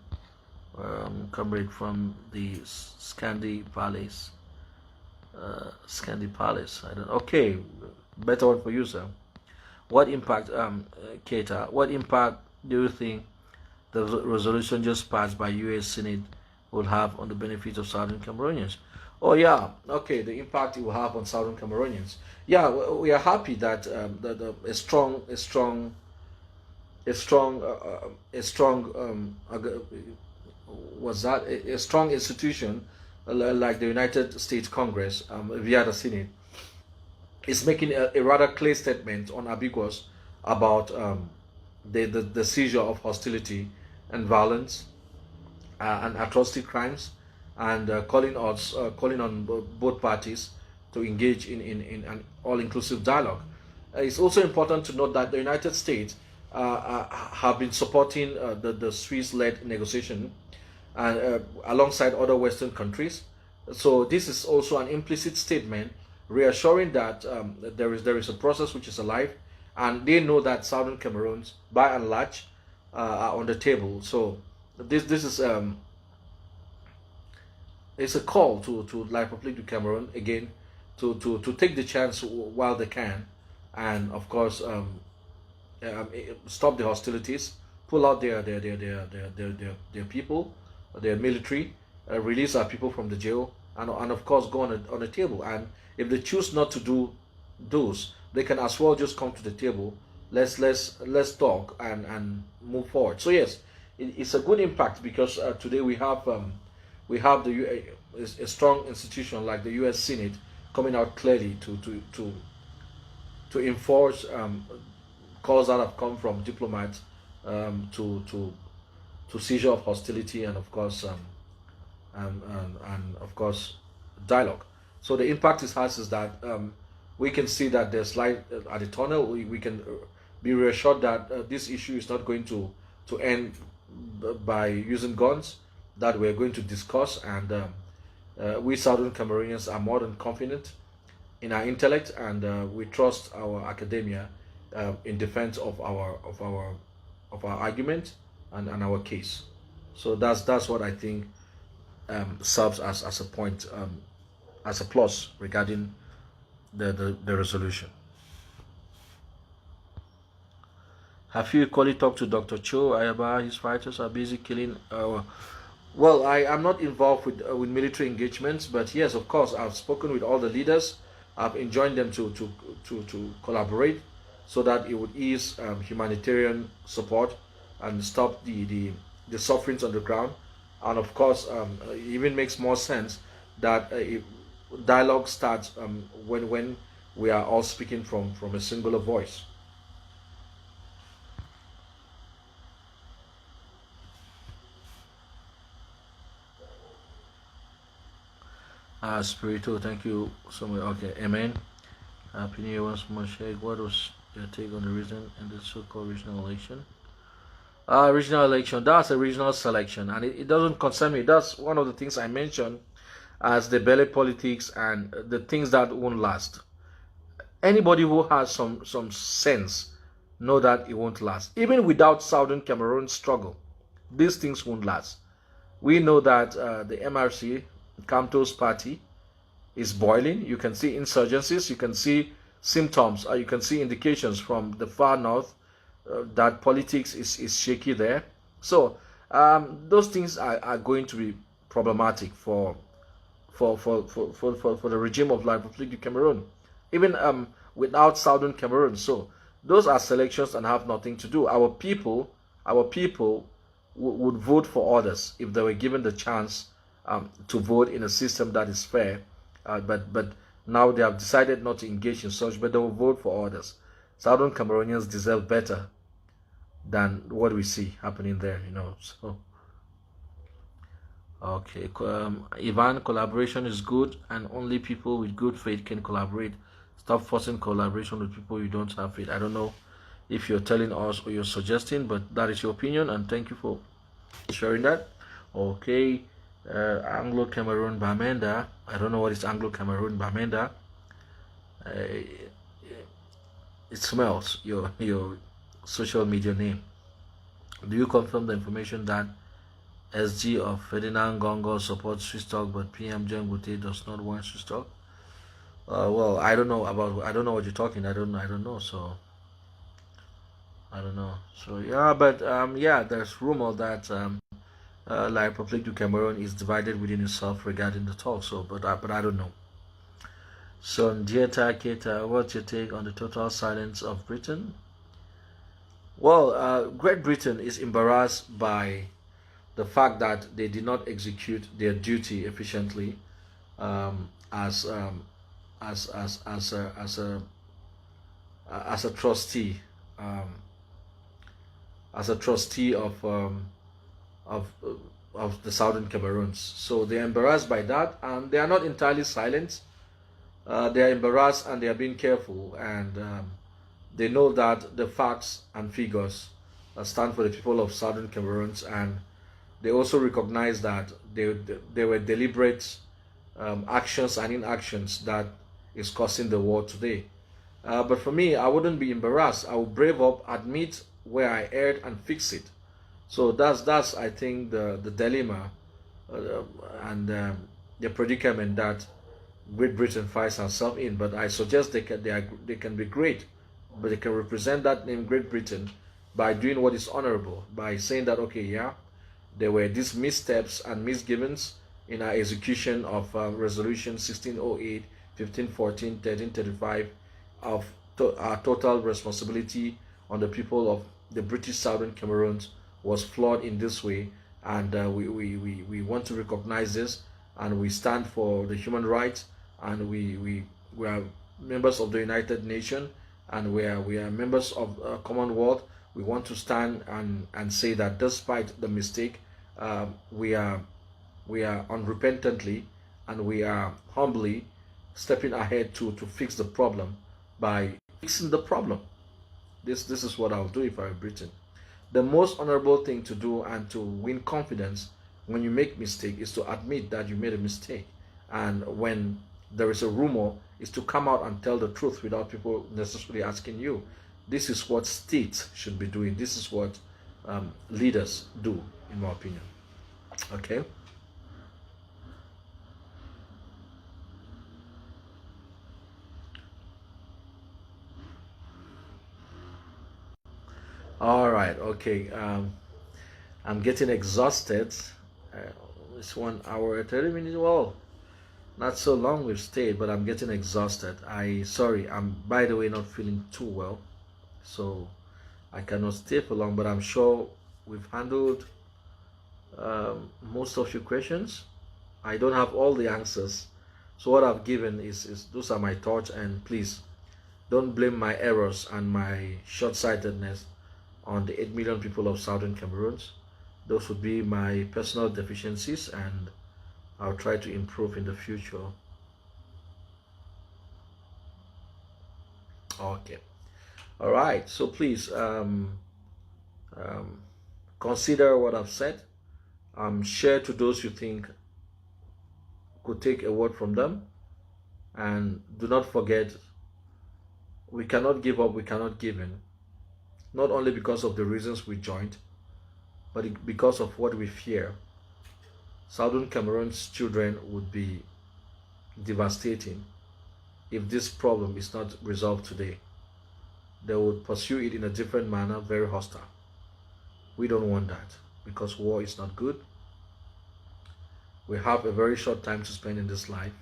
comrade from the Scandi Palace. Scandi Palace. I don't. Okay, better one for you, sir. What impact, Keita? What impact do you think the resolution just passed by U.S. Senate will have on the benefits of Southern Cameroonians? Oh yeah, okay. The impact it will have on Southern Cameroonians. Yeah, we are happy that a strong was that a strong institution like the United States Congress via the Senate is making a rather clear statement, unambiguous, about the seizure of hostility and violence and atrocity crimes, and calling on both parties to engage in an all-inclusive dialogue. It's also important to note that the United States have been supporting the Swiss-led negotiation, and alongside other Western countries. So this is also an implicit statement reassuring that there is a process which is alive, and they know that Southern Cameroons, by and large, are on the table. So this is it's a call to La République du Cameroon again to take the chance while they can, and of course stop the hostilities, pull out their people, their military, release our people from the jail, and of course go on a table. And if they choose not to do those, they can as well just come to the table. Let's talk and move forward. So yes, it's a good impact, because today we have a strong institution like the U.S. Senate coming out clearly to enforce calls that have come from diplomats to seizure of hostility, and of course and of course dialogue. So the impact it has is that we can see that there's light at the tunnel. We can be reassured that this issue is not going to end by using guns, that we're going to discuss, and we Southern Cameroonians are more than confident in our intellect, and we trust our academia in defense of our argument and our case. So that's what I think serves as a point, as a plus regarding the resolution. Have you equally talked to Dr. Cho Ayaba? His fighters are busy killing well, I am not involved with military engagements, but yes, of course, I've spoken with all the leaders. I've enjoined them to collaborate, so that it would ease humanitarian support and stop the sufferings on the ground. And of course, it even makes more sense that dialogue starts when we are all speaking from a singular voice. Spiritual, thank you so much. Okay, amen. Happy New Year once more, Sheikh. What was your take on the reason in the so-called regional election? Regional election, that's a regional selection, and it doesn't concern me. That's one of the things I mentioned as the belly politics and the things that won't last. Anybody who has some sense know that it won't last. Even without Southern Cameroon struggle, these things won't last. We know that the MRC, Kamto's party, is boiling. You can see insurgencies, you can see symptoms, you can see indications from the far north that politics is shaky there. So those things are going to be problematic for the regime of La République du Cameroon, even without Southern Cameroon. So those are selections and have nothing to do. Our people would vote for others if they were given the chance to vote in a system that is fair. But now they have decided not to engage in such, but they will vote for others. Southern Cameroonians deserve better than what we see happening there, you know. So okay, Ivan, collaboration is good, and only people with good faith can collaborate. Stop forcing collaboration with people you don't have faith. I don't know if you're telling us or you're suggesting, but that is your opinion, and thank you for sharing that. Okay, Anglo-Cameroon Bamenda. I don't know what is Anglo-Cameroon Bamenda. It smells your social media name. Do you confirm the information that SG of Ferdinand Gongo supports Swiss talk, but PM Jengute does not want Swiss talk? Well, I don't know what you're talking. I don't know. So I don't know. So yeah, but yeah, there's rumor that La République du Cameroon is divided within itself regarding the talk. So, but I don't know. So, Dieta Keta, what's your take on the total silence of Britain? Well, Great Britain is embarrassed by the fact that they did not execute their duty efficiently as a trustee, of the Southern Cameroons. So they are embarrassed by that, and they are not entirely silent. They are embarrassed and they are being careful, and they know that the facts and figures stand for the people of Southern Cameroons, and they also recognize that they were deliberate actions and inactions that is causing the war today. But for me, I wouldn't be embarrassed. I would brave up, admit where I erred, and fix it. So that's I think the dilemma and the predicament that Great Britain finds herself in. But I suggest they can be great, but they can represent that name Great Britain by doing what is honorable, by saying that okay, yeah, there were these missteps and misgivings in our execution of Resolution 1608, 1514, 1335 of our total responsibility on the people of the British Southern Cameroons was flawed in this way, and we want to recognize this, and we stand for the human rights, and we are members of the United Nations, and we are members of Commonwealth. We want to stand and say that despite the mistake, we are unrepentantly and we are humbly stepping ahead to fix the problem by fixing the problem. This is what I'll do if I were Britain. The most honorable thing to do and to win confidence when you make mistake is to admit that you made a mistake, and when there is a rumor is to come out and tell the truth without people necessarily asking you. This is what states should be doing. This is what leaders do, in my opinion. Okay. All right. Okay. I'm getting exhausted. It's 1 hour 30 minutes. Well, not so long we've stayed, but I'm getting exhausted. I'm by the way not feeling too well, so I cannot stay for long. But I'm sure we've handled most of your questions. I don't have all the answers, so what I've given is those are my thoughts, and please don't blame my errors and my short-sightedness on the 8 million people of Southern Cameroons. Those would be my personal deficiencies, and I'll try to improve in the future. Okay. All right. So please consider what I've said. Share to those you think could take a word from them. And do not forget, we cannot give up, we cannot give in. Not only because of the reasons we joined, but because of what we fear. Southern Cameroon's children would be devastating if this problem is not resolved today. They would pursue it in a different manner, very hostile. We don't want that, because war is not good. We have a very short time to spend in this life,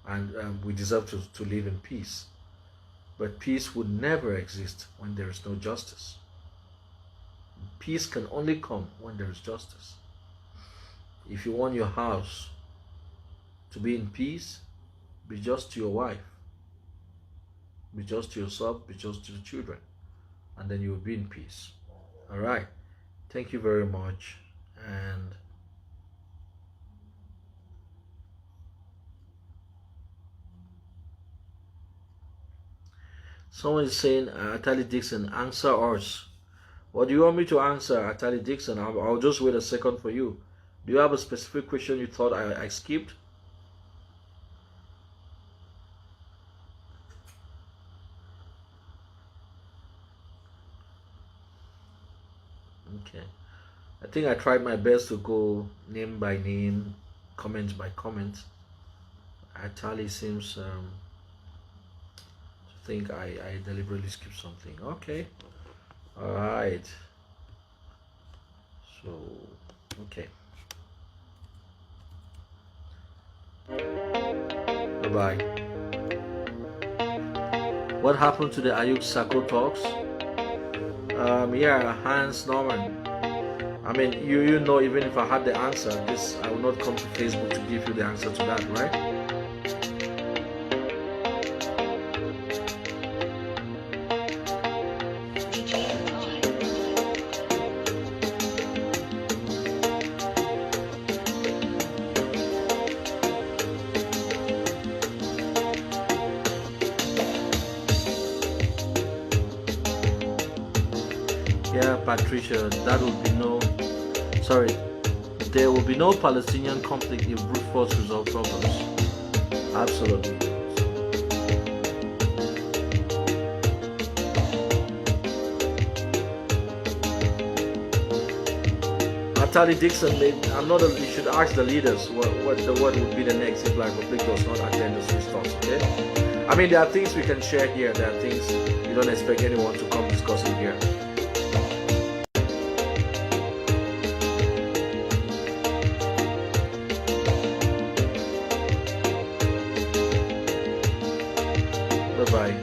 and we deserve to live in peace. But peace would never exist when there is no justice. Peace can only come when there is justice. If you want your house to be in peace, be just to your wife, be just to yourself, be just to the children, and then you will be in peace. All right. Thank you very much. And someone is saying, Atali Dixon, answer us. What do you want me to answer, Atali Dixon? I'll just wait a second for you. Do you have a specific question you thought I skipped? Okay. I think I tried my best to go name by name, comment by comment. Atali seems to think I deliberately skipped something. Okay. All right. So, okay. Bye-bye. What happened to the Ayuk Sako talks? Yeah, Hans Norman. I mean, you know, even if I had the answer, I will not come to Facebook to give you the answer to that, right? Yeah, Patricia, there will be no Palestinian conflict if brute force resolve problems. Absolutely. Atali Dixon, you should ask the leaders what would be the next if like conflict does not attend this response, okay? I mean, there are things we can share here, there are things you don't expect anyone to come discussing here. Bye-bye.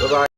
Bye-bye.